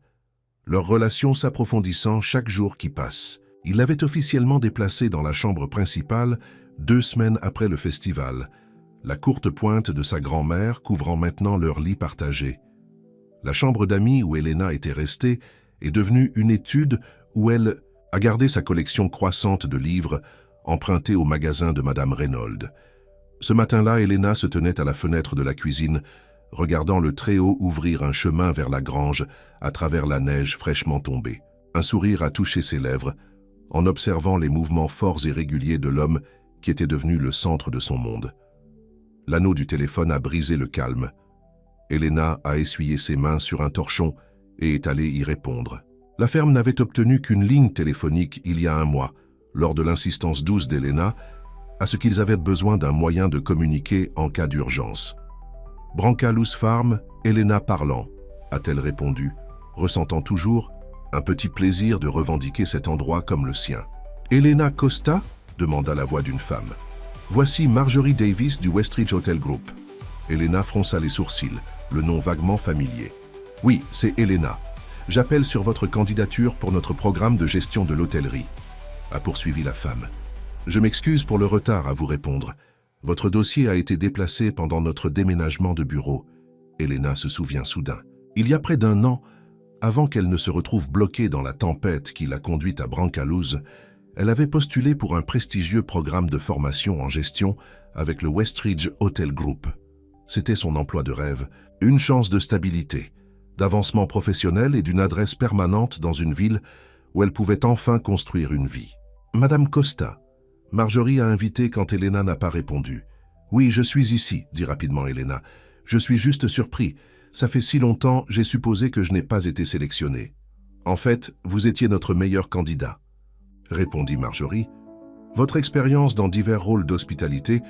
leur relation s'approfondissant chaque jour qui passe. Il l'avait officiellement déplacé dans la chambre principale 2 semaines après le festival, la courte pointe de sa grand-mère couvrant maintenant leur lit partagé. La chambre d'amis où Elena était restée est devenue une étude où elle a gardé sa collection croissante de livres empruntés au magasin de Madame Reynolds. Ce matin-là, Elena se tenait à la fenêtre de la cuisine, regardant le Très-Haut ouvrir un chemin vers la grange à travers la neige fraîchement tombée. Un sourire a touché ses lèvres en observant les mouvements forts et réguliers de l'homme qui était devenu le centre de son monde. L'anneau du téléphone a brisé le calme. Elena a essuyé ses mains sur un torchon et est allée y répondre. La ferme n'avait obtenu qu'une ligne téléphonique il y a 1 mois, lors de l'insistance douce d'Elena, à ce qu'ils avaient besoin d'un moyen de communiquer en cas d'urgence. « Brancalous Farm, Elena parlant », a-t-elle répondu, ressentant toujours un petit plaisir de revendiquer cet endroit comme le sien. « Elena Costa » demanda la voix d'une femme. « Voici Marjorie Davis du Westridge Hotel Group. » Elena fronça les sourcils, le nom vaguement familier. « Oui, c'est Elena. J'appelle sur votre candidature pour notre programme de gestion de l'hôtellerie, » a poursuivi la femme. « Je m'excuse pour le retard à vous répondre. Votre dossier a été déplacé pendant notre déménagement de bureau. » Elena se souvient soudain. Il y a près d'1 an, avant qu'elle ne se retrouve bloquée dans la tempête qui l'a conduite à Brancalous, elle avait postulé pour un prestigieux programme de formation en gestion avec le Westridge Hotel Group. C'était son emploi de rêve, une chance de stabilité, d'avancement professionnel et d'une adresse permanente dans une ville où elle pouvait enfin construire une vie. « Madame Costa », Marjorie a invité quand Elena n'a pas répondu. « Oui, je suis ici », dit rapidement Elena. « Je suis juste surpris. Ça fait si longtemps, j'ai supposé que je n'ai pas été sélectionnée. »« En fait, vous étiez notre meilleur candidat, » répondit Marjorie. « Votre expérience dans divers rôles d'hospitalité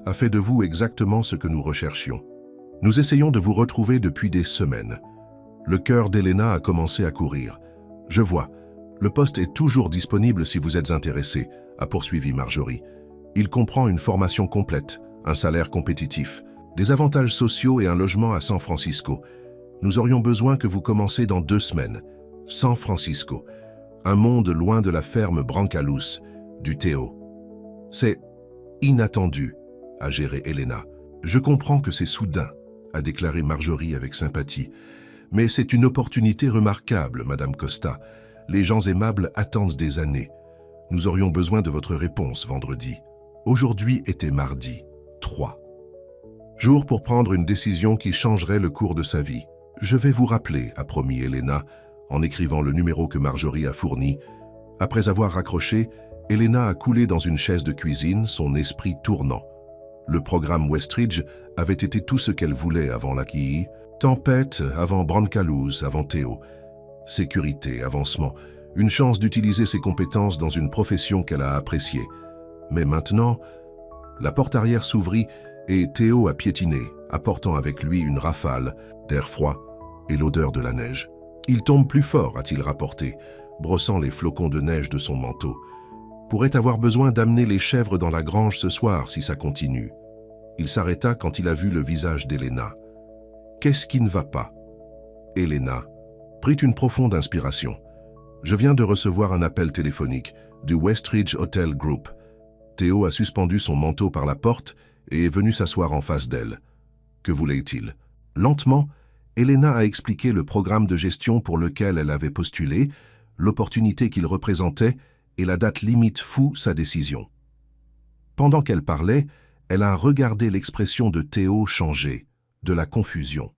a fait de vous exactement ce que nous recherchions. Nous essayons de vous retrouver depuis des semaines. » Le cœur d'Elena a commencé à courir. « Je vois. Le poste est toujours disponible si vous êtes intéressé, » a poursuivi Marjorie. « Il comprend une formation complète, un salaire compétitif, des avantages sociaux et un logement à San Francisco. Nous aurions besoin que vous commenciez dans 2 semaines. San Francisco, un monde loin de la ferme Brancalous, du Théo. C'est inattendu, a géré Elena. Je comprends que c'est soudain, a déclaré Marjorie avec sympathie. Mais c'est une opportunité remarquable, Madame Costa. Les gens aimables attendent des années. Nous aurions besoin de votre réponse vendredi. Aujourd'hui était mardi 3. Jour pour prendre une décision qui changerait le cours de sa vie. Je vais vous rappeler, a promis Elena, en écrivant le numéro que Marjorie a fourni. Après avoir raccroché, Elena a coulé dans une chaise de cuisine, son esprit tournant. Le programme Westridge avait été tout ce qu'elle voulait avant l'Aki, tempête avant Brancalous, avant Théo, sécurité, avancement, une chance d'utiliser ses compétences dans une profession qu'elle a appréciée. Mais maintenant, la porte arrière s'ouvrit et Théo a piétiné, apportant avec lui une rafale d'air froid et l'odeur de la neige. « Il tombe plus fort », a-t-il rapporté, brossant les flocons de neige de son manteau. « Pourrait avoir besoin d'amener les chèvres dans la grange ce soir si ça continue. » Il s'arrêta quand il a vu le visage d'Elena. « Qu'est-ce qui ne va pas ?» Elena prit une profonde inspiration. « Je viens de recevoir un appel téléphonique du Westridge Hotel Group. » Théo a suspendu son manteau par la porte et est venu s'asseoir en face d'elle. Que voulait-il? Lentement, Elena a expliqué le programme de gestion pour lequel elle avait postulé, l'opportunité qu'il représentait et la date limite fou sa décision. Pendant qu'elle parlait, elle a regardé l'expression de Théo changer, de la confusion.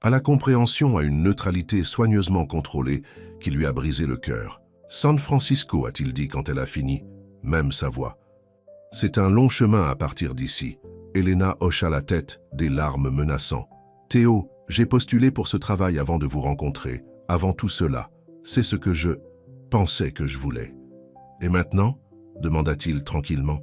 à la compréhension, à une neutralité soigneusement contrôlée qui lui a brisé le cœur. « San Francisco », a-t-il dit quand elle a fini, même sa voix. « C'est un long chemin à partir d'ici. » Elena hocha la tête, des larmes menaçant. « Théo, j'ai postulé pour ce travail avant de vous rencontrer. Avant tout cela, c'est ce que je pensais que je voulais. »« Et maintenant ?» demanda-t-il tranquillement.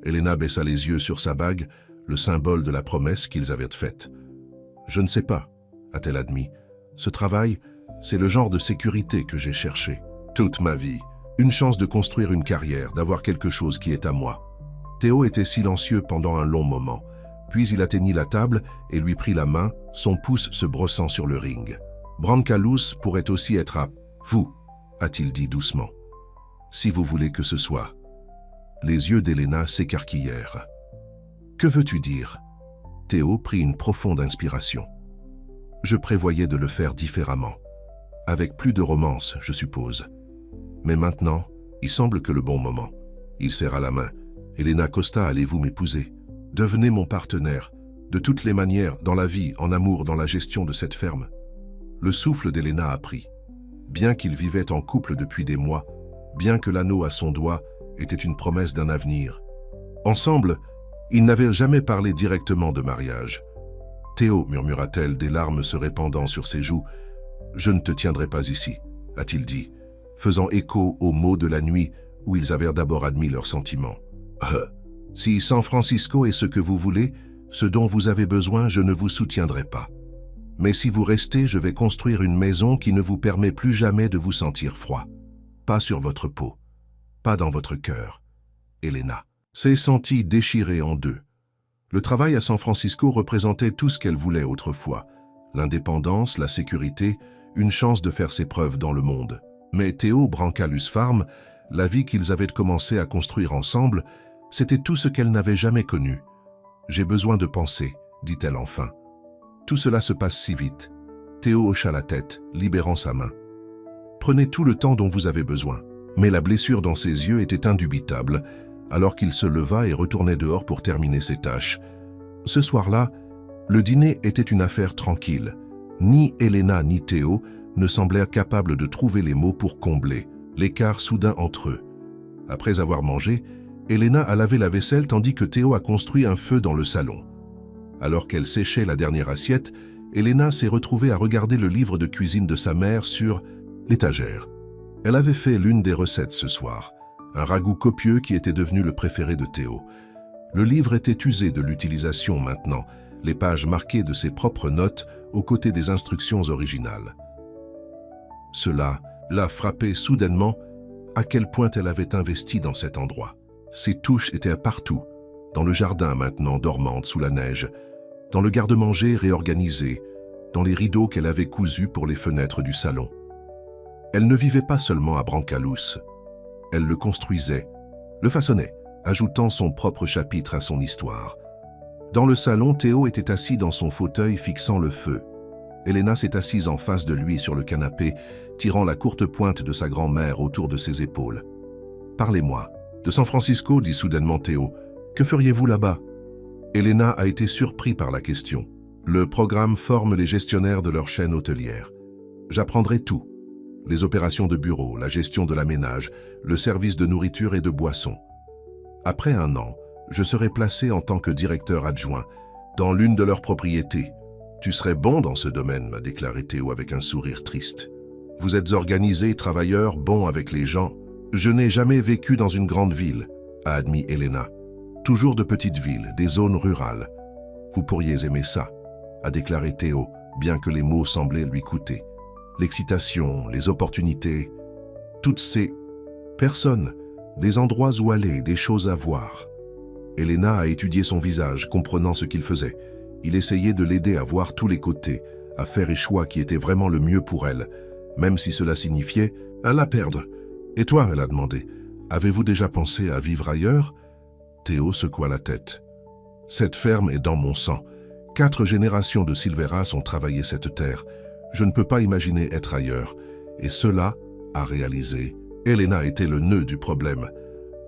Elena baissa les yeux sur sa bague, le symbole de la promesse qu'ils avaient faite. « Je ne sais pas, » a-t-elle admis. « Ce travail, c'est le genre de sécurité que j'ai cherché. Toute ma vie. Une chance de construire une carrière, d'avoir quelque chose qui est à moi. » Théo était silencieux pendant un long moment. Puis il atteignit la table et lui prit la main, son pouce se brossant sur le ring. « Brancalous pourrait aussi être à vous, » a-t-il dit doucement. « Si vous voulez que ce soit. » Les yeux d'Elena s'écarquillèrent. « Que veux-tu dire ?» Théo prit une profonde inspiration. « Je prévoyais de le faire différemment. Avec plus de romance, je suppose. Mais maintenant, il semble que le bon moment. » Il serra la main. « Elena Costa, allez-vous m'épouser? Devenez mon partenaire, de toutes les manières, dans la vie, en amour, dans la gestion de cette ferme. » Le souffle d'Elena a pris. Bien qu'ils vivaient en couple depuis des mois, bien que l'anneau à son doigt était une promesse d'un avenir. Ensemble, ils n'avaient jamais parlé directement de mariage. « Théo, murmura-t-elle, des larmes se répandant sur ses joues, « je ne te tiendrai pas ici, a-t-il dit, faisant écho aux mots de la nuit où ils avaient d'abord admis leurs sentiments. Si San Francisco est ce que vous voulez, ce dont vous avez besoin, je ne vous soutiendrai pas. Mais si vous restez, je vais construire une maison qui ne vous permet plus jamais de vous sentir froid. Pas sur votre peau, pas dans votre cœur. » Elena s'est sentie déchirée en deux. Le travail à San Francisco représentait tout ce qu'elle voulait autrefois. L'indépendance, la sécurité, une chance de faire ses preuves dans le monde. Mais Théo Brancalous Farm, la vie qu'ils avaient commencé à construire ensemble, c'était tout ce qu'elle n'avait jamais connu. « J'ai besoin de penser, » dit-elle enfin. Tout cela se passe si vite. Théo hocha la tête, libérant sa main. « Prenez tout le temps dont vous avez besoin. » Mais la blessure dans ses yeux était indubitable, alors qu'il se leva et retournait dehors pour terminer ses tâches. Ce soir-là, le dîner était une affaire tranquille. Ni Elena ni Théo ne semblèrent capables de trouver les mots pour combler l'écart soudain entre eux. Après avoir mangé, Elena a lavé la vaisselle tandis que Théo a construit un feu dans le salon. Alors qu'elle séchait la dernière assiette, Elena s'est retrouvée à regarder le livre de cuisine de sa mère sur l'étagère. Elle avait fait l'une des recettes ce soir, un ragoût copieux qui était devenu le préféré de Théo. Le livre était usé de l'utilisation maintenant, les pages marquées de ses propres notes aux côtés des instructions originales. Cela l'a frappée soudainement à quel point elle avait investi dans cet endroit. Ses touches étaient partout, dans le jardin maintenant dormante sous la neige, dans le garde-manger réorganisé, dans les rideaux qu'elle avait cousus pour les fenêtres du salon. Elle ne vivait pas seulement à Brancalous, elle le construisait, le façonnait, ajoutant son propre chapitre à son histoire. Dans le salon, Théo était assis dans son fauteuil fixant le feu. Elena s'est assise en face de lui sur le canapé, tirant la courte pointe de sa grand-mère autour de ses épaules. « Parlez-moi. »« De San Francisco, dit soudainement Théo. Que feriez-vous là-bas » Elena a été surpris par la question. Le programme forme les gestionnaires de leur chaîne hôtelière. J'apprendrai tout. Les opérations de bureau, la gestion de la ménage, le service de nourriture et de boissons. Après 1 an, je serai placé en tant que directeur adjoint dans l'une de leurs propriétés. Tu serais bon dans ce domaine, m'a déclaré Théo avec un sourire triste. Vous êtes organisé, travailleur, bon avec les gens. Je n'ai jamais vécu dans une grande ville, a admis Elena. Toujours de petites villes, des zones rurales. Vous pourriez aimer ça, a déclaré Théo, bien que les mots semblaient lui coûter. L'excitation, les opportunités, toutes ces personnes, des endroits où aller, des choses à voir. Elena a étudié son visage, comprenant ce qu'il faisait. Il essayait de l'aider à voir tous les côtés, à faire les choix qui étaient vraiment le mieux pour elle, même si cela signifiait à la perdre. « Et toi ?» elle a demandé. « Avez-vous déjà pensé à vivre ailleurs ?» Théo secoua la tête. « Cette ferme est dans mon sang. 4 générations de Silveras ont travaillé cette terre. Je ne peux pas imaginer être ailleurs. Et cela a réalisé. » Elena était le nœud du problème.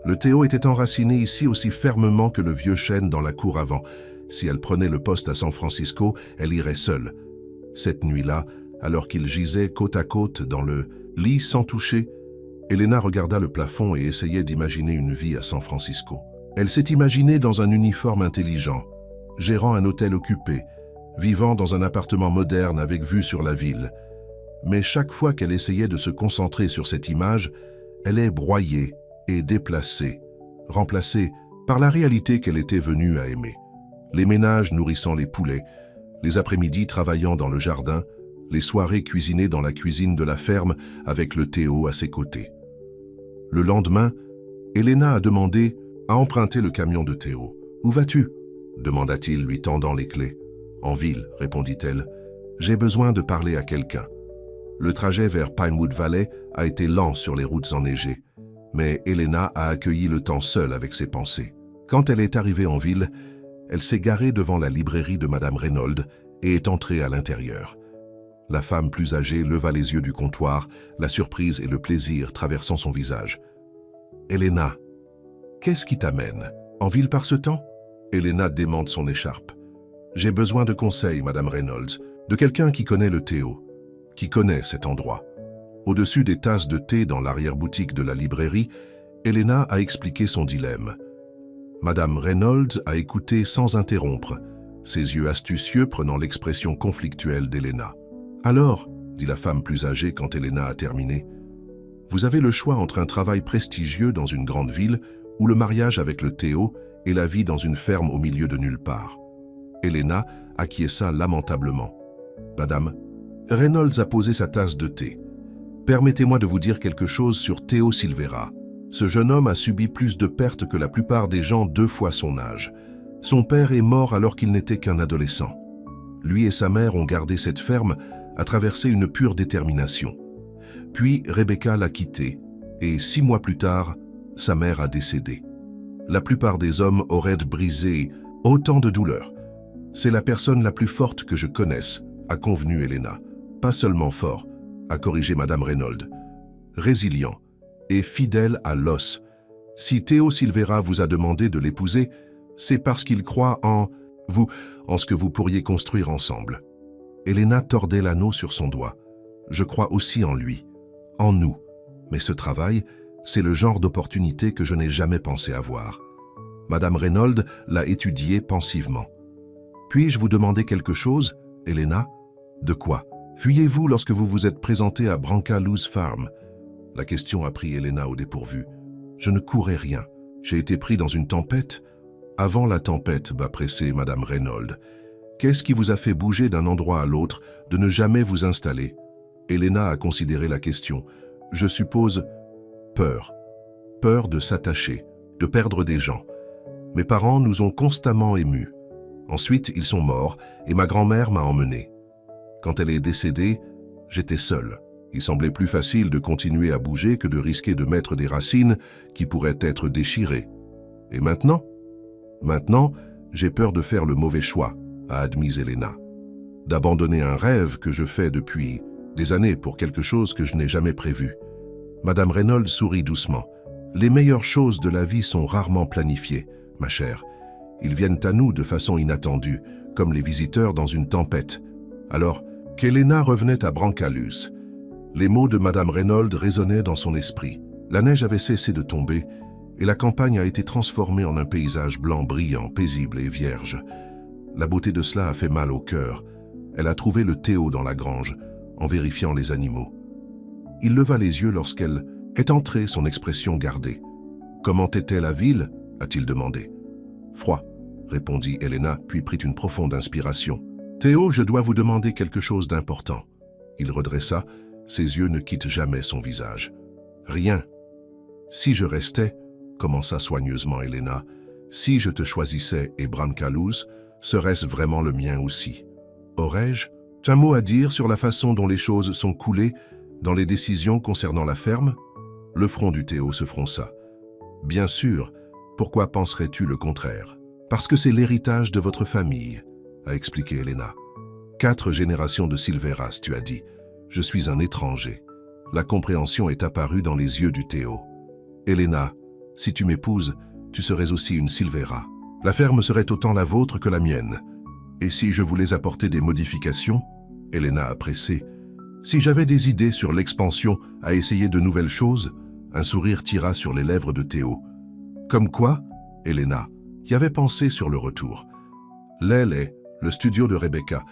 Le Théo était enraciné ici aussi fermement que le vieux chêne dans la cour avant. Si elle prenait le poste à San Francisco, elle irait seule. Cette nuit-là, alors qu'ils gisaient côte à côte dans le lit sans toucher, Elena regarda le plafond et essayait d'imaginer une vie à San Francisco. Elle s'est imaginée dans un uniforme intelligent, gérant un hôtel occupé, vivant dans un appartement moderne avec vue sur la ville. Mais chaque fois qu'elle essayait de se concentrer sur cette image, elle est broyée et déplacée, remplacée par la réalité qu'elle était venue à aimer. Les ménages nourrissant les poulets, les après-midi travaillant dans le jardin, les soirées cuisinées dans la cuisine de la ferme avec le Théo à ses côtés. Le lendemain, Elena a demandé à emprunter le camion de Théo. « Où vas-tu » demanda-t-il, lui tendant les clés. « En ville » répondit-elle. « J'ai besoin de parler à quelqu'un. » Le trajet vers Pinewood Valley a été lent sur les routes enneigées, mais Elena a accueilli le temps seule avec ses pensées. Quand elle est arrivée en ville, elle s'est garée devant la librairie de Madame Reynolds et est entrée à l'intérieur. La femme plus âgée leva les yeux du comptoir, la surprise et le plaisir traversant son visage. « Elena, qu'est-ce qui t'amène? En ville par ce temps ?» Elena démonte son écharpe. « J'ai besoin de conseils, Madame Reynolds, de quelqu'un qui connaît le Théo, qui connaît cet endroit. » Au-dessus des tasses de thé dans l'arrière-boutique de la librairie, Elena a expliqué son dilemme. Madame Reynolds a écouté sans interrompre, ses yeux astucieux prenant l'expression conflictuelle d'Elena. « Alors, dit la femme plus âgée quand Elena a terminé, vous avez le choix entre un travail prestigieux dans une grande ville ou le mariage avec le Théo et la vie dans une ferme au milieu de nulle part. » Elena acquiesça lamentablement. « Madame, Reynolds a posé sa tasse de thé. Permettez-moi de vous dire quelque chose sur Théo Silvera. Ce jeune homme a subi plus de pertes que la plupart des gens 2 fois son âge. Son père est mort alors qu'il n'était qu'un adolescent. Lui et sa mère ont gardé cette ferme à traverser une pure détermination. Puis Rebecca l'a quitté, et 6 mois plus tard, sa mère a décédé. La plupart des hommes auraient brisé autant de douleurs. C'est la personne la plus forte que je connaisse, a convenu Elena. Pas seulement fort, a corrigé Madame Reynolds. Résilient et fidèle à l'os. Si Théo Silvera vous a demandé de l'épouser, c'est parce qu'il croit en ce que vous pourriez construire ensemble. Elena tordait l'anneau sur son doigt. Je crois aussi en lui, en nous. Mais ce travail, c'est le genre d'opportunité que je n'ai jamais pensé avoir. Madame Reynolds l'a étudié pensivement. Puis-je vous demander quelque chose, Elena? De quoi? Fuyez-vous lorsque vous vous êtes présentée à Brancalous Farm? La question a pris Elena au dépourvu. Je ne courais rien. J'ai été pris dans une tempête. Avant la tempête, bat pressé Madame Reynolds. Qu'est-ce qui vous a fait bouger d'un endroit à l'autre, de ne jamais vous installer? Elena a considéré la question. Je suppose peur. Peur de s'attacher, de perdre des gens. Mes parents nous ont constamment émus. Ensuite, ils sont morts et ma grand-mère m'a emmené. Quand elle est décédée, j'étais seul. Il semblait plus facile de continuer à bouger que de risquer de mettre des racines qui pourraient être déchirées. Et maintenant? Maintenant, j'ai peur de faire le mauvais choix, a admis Elena. D'abandonner un rêve que je fais depuis des années pour quelque chose que je n'ai jamais prévu. Madame Reynolds sourit doucement. Les meilleures choses de la vie sont rarement planifiées, ma chère. Ils viennent à nous de façon inattendue, comme les visiteurs dans une tempête. Alors, qu'Elena revenait à Brancalous. Les mots de Madame Reynolds résonnaient dans son esprit. La neige avait cessé de tomber et la campagne a été transformée en un paysage blanc brillant, paisible et vierge. La beauté de cela a fait mal au cœur. Elle a trouvé le Théo dans la grange, en vérifiant les animaux. Il leva les yeux lorsqu'elle est entrée, son expression gardée. « Comment était la ville » a-t-il demandé. « Froid » répondit Elena, puis prit une profonde inspiration. « Théo, je dois vous demander quelque chose d'important. » Il redressa, ses yeux ne quittent jamais son visage. « Rien. »« Si je restais, » commença soigneusement Elena, « si je te choisissais et Brancalous, serait-ce vraiment le mien aussi? Aurais-je un mot à dire sur la façon dont les choses sont coulées dans les décisions concernant la ferme ?» Le front du Théo se fronça. « Bien sûr, pourquoi penserais-tu le contraire? Parce que c'est l'héritage de votre famille, » a expliqué Elena. « 4 générations de Silveras, tu as dit. Je suis un étranger. » La compréhension est apparue dans les yeux du Théo. « Elena, si tu m'épouses, tu serais aussi une Silvera. La ferme serait autant la vôtre que la mienne. Et si je voulais apporter des modifications, Elena a pressé. Si j'avais des idées sur l'expansion, à essayer de nouvelles choses, un sourire tira sur les lèvres de Théo. Comme quoi, Elena y avait pensé sur le retour. L'aile est le studio de Rebecca.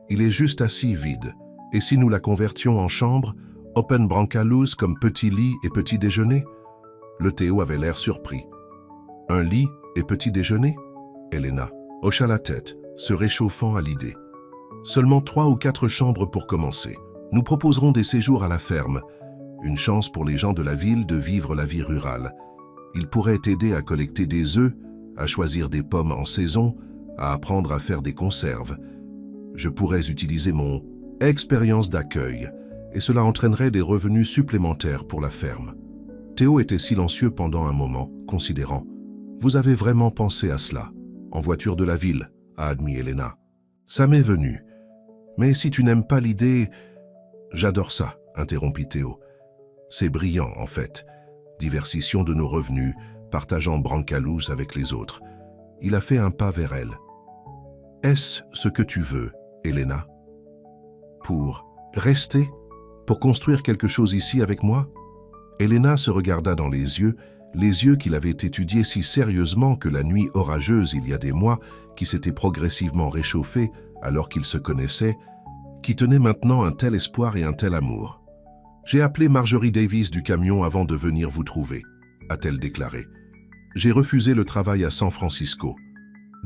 Il est juste assis vide. Et si nous la convertions en chambre, open brancalouse comme petit lit et petit déjeuner? Le Théo avait l'air surpris. Un lit et petit déjeuner? Elena hocha la tête, se réchauffant à l'idée. Seulement 3 ou 4 chambres pour commencer. Nous proposerons des séjours à la ferme. Une chance pour les gens de la ville de vivre la vie rurale. Ils pourraient aider à collecter des œufs, à choisir des pommes en saison, à apprendre à faire des conserves. Je pourrais utiliser mon expérience d'accueil, et cela entraînerait des revenus supplémentaires pour la ferme. Théo était silencieux pendant un moment, considérant. « Vous avez vraiment pensé à cela, en voiture de la ville », a admis Elena. « Ça m'est venu. Mais si tu n'aimes pas l'idée… »« J'adore ça », interrompit Théo. « C'est brillant, en fait. Diversition de nos revenus, partageant brancalouse avec les autres. » Il a fait un pas vers elle. « Est-ce ce que tu veux, Elena? Pour rester? Pour construire quelque chose ici avec moi ?» Elena se regarda dans les yeux qu'il avait étudiés si sérieusement que la nuit orageuse il y a des mois, qui s'était progressivement réchauffée alors qu'ils se connaissaient, qui tenait maintenant un tel espoir et un tel amour. « J'ai appelé Marjorie Davis du camion avant de venir vous trouver », a-t-elle déclaré. « J'ai refusé le travail à San Francisco. »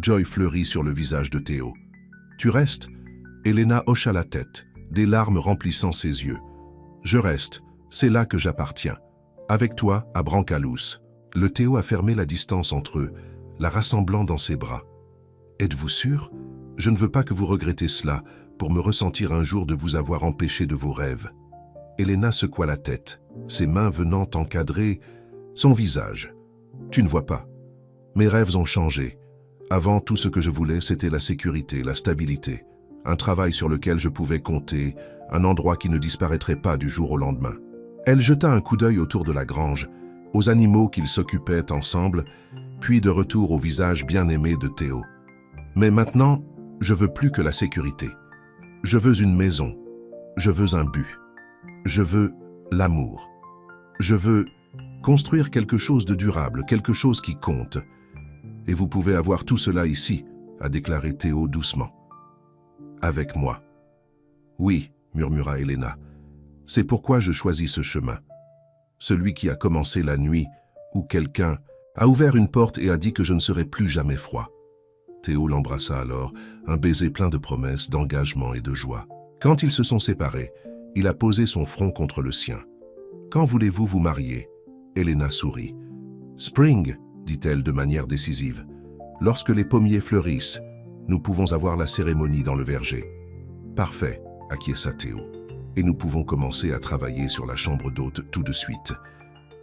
Joy fleurit sur le visage de Théo. « Tu restes ?» Elena hocha la tête, des larmes remplissant ses yeux. « Je reste, c'est là que j'appartiens. Avec toi, à Brancalouse. » Le Théo a fermé la distance entre eux, la rassemblant dans ses bras. « Êtes-vous sûr? Je ne veux pas que vous regrettez cela, pour me ressentir un jour de vous avoir empêché de vos rêves. » Elena secoua la tête, ses mains venant encadrer son visage. « Tu ne vois pas. Mes rêves ont changé. Avant, tout ce que je voulais, c'était la sécurité, la stabilité, un travail sur lequel je pouvais compter, un endroit qui ne disparaîtrait pas du jour au lendemain. » Elle jeta un coup d'œil autour de la grange, aux animaux qu'ils s'occupaient ensemble, puis de retour au visage bien-aimé de Théo. « Mais maintenant, je veux plus que la sécurité. Je veux une maison. Je veux un but. Je veux l'amour. Je veux construire quelque chose de durable, quelque chose qui compte. Et vous pouvez avoir tout cela ici, » a déclaré Théo doucement. « Avec moi. »« Oui, » murmura Elena. « C'est pourquoi je choisis ce chemin. Celui qui a commencé la nuit, où quelqu'un a ouvert une porte et a dit que je ne serai plus jamais froid. » Théo l'embrassa alors, un baiser plein de promesses, d'engagement et de joie. Quand ils se sont séparés, il a posé son front contre le sien. « Quand voulez-vous vous marier ?» Elena sourit. « Spring, » dit-elle de manière décisive. « Lorsque les pommiers fleurissent, nous pouvons avoir la cérémonie dans le verger. »« Parfait, » acquiesça Théo. « Et nous pouvons commencer à travailler sur la chambre d'hôte tout de suite.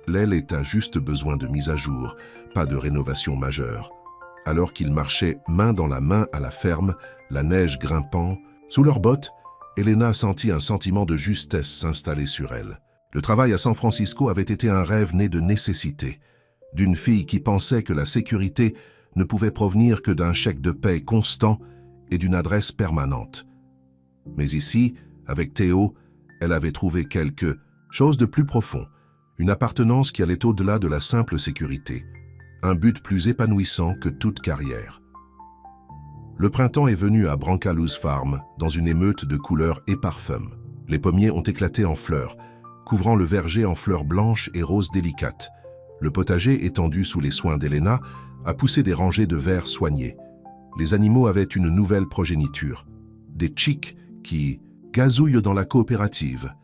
L'aile a juste besoin de mise à jour, pas de rénovation majeure. » Alors qu'ils marchaient main dans la main à la ferme, la neige grimpant, sous leurs bottes, Elena sentit un sentiment de justesse s'installer sur elle. Le travail à San Francisco avait été un rêve né de nécessité, d'une fille qui pensait que la sécurité ne pouvait provenir que d'un chèque de paie constant et d'une adresse permanente. Mais ici, avec Théo, elle avait trouvé quelque chose de plus profond, une appartenance qui allait au-delà de la simple sécurité, un but plus épanouissant que toute carrière. Le printemps est venu à Brancalouse Farm dans une émeute de couleurs et parfums. Les pommiers ont éclaté en fleurs, couvrant le verger en fleurs blanches et roses délicates. Le potager, étendu sous les soins d'Elena, a poussé des rangées de vers soignés. Les animaux avaient une nouvelle progéniture. Des chicks qui gazouillent dans la coopérative,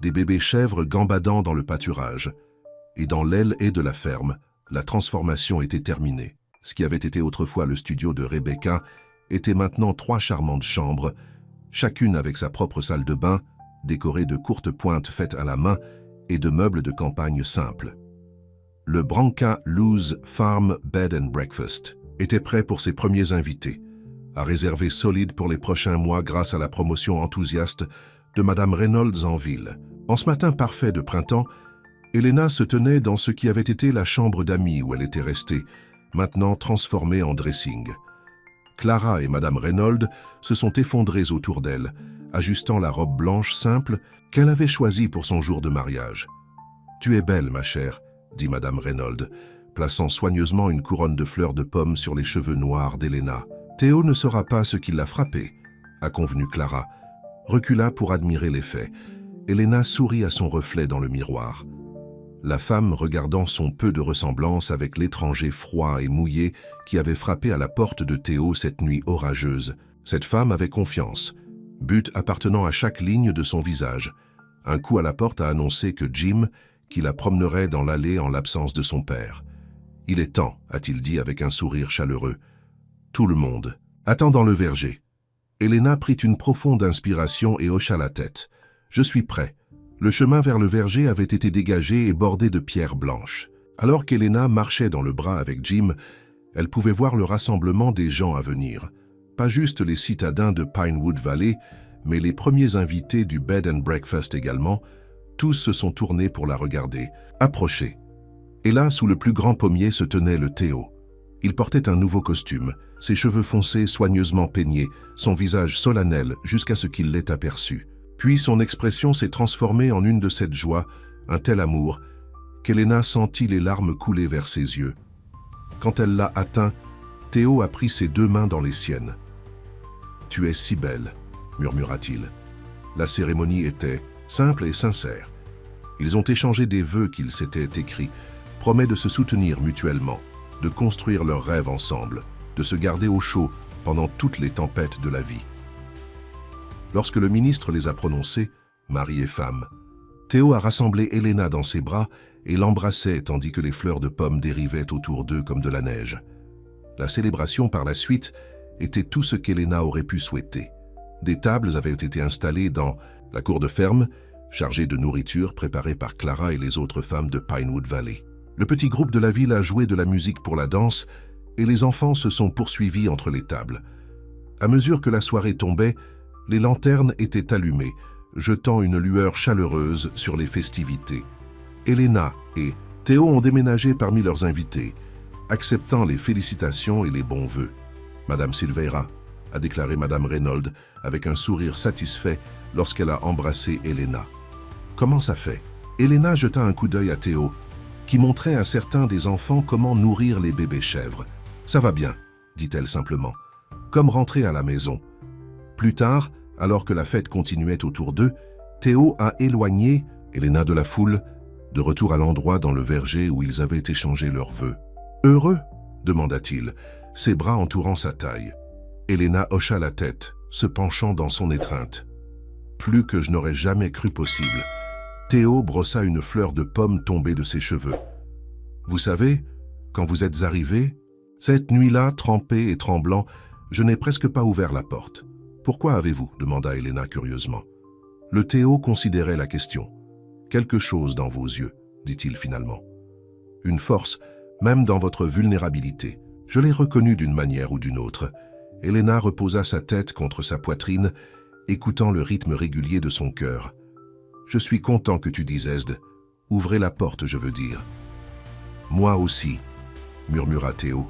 des bébés chèvres gambadant dans le pâturage. Et dans l'aile et de la ferme, la transformation était terminée. Ce qui avait été autrefois le studio de Rebecca était maintenant 3 charmantes chambres, chacune avec sa propre salle de bain, décorée de courtes pointes faites à la main et de meubles de campagne simples. Le Brancalouse Farm Bed and Breakfast était prêt pour ses premiers invités, à réserver solide pour les prochains mois grâce à la promotion enthousiaste de Madame Reynolds en ville. En ce matin parfait de printemps, Elena se tenait dans ce qui avait été la chambre d'amis où elle était restée, maintenant transformée en dressing. Clara et Madame Reynolds se sont effondrées autour d'elle, ajustant la robe blanche simple qu'elle avait choisie pour son jour de mariage. « Tu es belle, ma chère, » dit Madame Reynolds, plaçant soigneusement une couronne de fleurs de pomme sur les cheveux noirs d'Helena. « Théo ne saura pas ce qui l'a frappé, » a convenu Clara, recula pour admirer l'effet. Helena sourit à son reflet dans le miroir. La femme regardant son peu de ressemblance avec l'étranger froid et mouillé qui avait frappé à la porte de Théo cette nuit orageuse. Cette femme avait confiance, but appartenant à chaque ligne de son visage. Un coup à la porte a annoncé que Jim, qui la promènerait dans l'allée en l'absence de son père. « Il est temps », a-t-il dit avec un sourire chaleureux. Tout le monde. « Attends dans le verger. » Helena prit une profonde inspiration et hocha la tête. « Je suis prêt. » Le chemin vers le verger avait été dégagé et bordé de pierres blanches. Alors qu'Helena marchait dans le bras avec Jim, elle pouvait voir le rassemblement des gens à venir. Pas juste les citadins de Pinewood Valley, mais les premiers invités du Bed and Breakfast également. Tous se sont tournés pour la regarder, approcher. Et là, sous le plus grand pommier, se tenait le Théo. Il portait un nouveau costume, ses cheveux foncés soigneusement peignés, son visage solennel jusqu'à ce qu'il l'ait aperçu. Puis son expression s'est transformée en une de cette joie, un tel amour, qu'Helena sentit les larmes couler vers ses yeux. Quand elle l'a atteint, Théo a pris ses deux mains dans les siennes. « Tu es si belle », murmura-t-il. La cérémonie était simple et sincère. Ils ont échangé des vœux qu'ils s'étaient écrits, promet de se soutenir mutuellement, de construire leurs rêves ensemble, de se garder au chaud pendant toutes les tempêtes de la vie. Lorsque le ministre les a prononcés, mari et femme, Théo a rassemblé Helena dans ses bras et l'embrassait tandis que les fleurs de pommes dérivaient autour d'eux comme de la neige. La célébration par la suite était tout ce qu'Helena aurait pu souhaiter. Des tables avaient été installées dans la cour de ferme, chargée de nourriture préparée par Clara et les autres femmes de Pinewood Valley. Le petit groupe de la ville a joué de la musique pour la danse et les enfants se sont poursuivis entre les tables. À mesure que la soirée tombait, les lanternes étaient allumées, jetant une lueur chaleureuse sur les festivités. Helena et Théo ont déménagé parmi leurs invités, acceptant les félicitations et les bons vœux. Madame Silveira, a déclaré Madame Reynolds avec un sourire satisfait lorsqu'elle a embrassé Helena. « Comment ça fait ?» Helena jeta un coup d'œil à Théo, qui montrait à certains des enfants comment nourrir les bébés chèvres. « Ça va bien, » dit-elle simplement, comme rentrer à la maison. Plus tard, alors que la fête continuait autour d'eux, Théo a éloigné Helena de la foule, de retour à l'endroit dans le verger où ils avaient échangé leurs vœux. « Heureux ?» demanda-t-il, ses bras entourant sa taille. Helena hocha la tête, se penchant dans son étreinte. Plus que je n'aurais jamais cru possible. Théo brossa une fleur de pomme tombée de ses cheveux. « Vous savez, quand vous êtes arrivés, cette nuit-là, trempé et tremblant, je n'ai presque pas ouvert la porte. Pourquoi avez-vous » demanda Helena curieusement. Le Théo considérait la question. « Quelque chose dans vos yeux, dit-il finalement. Une force, même dans votre vulnérabilité. Je l'ai reconnue d'une manière ou d'une autre. » Helena reposa sa tête contre sa poitrine, écoutant le rythme régulier de son cœur. « Je suis content que tu dises « Ouvrez la porte, je veux dire. »« Moi aussi, » murmura Théo.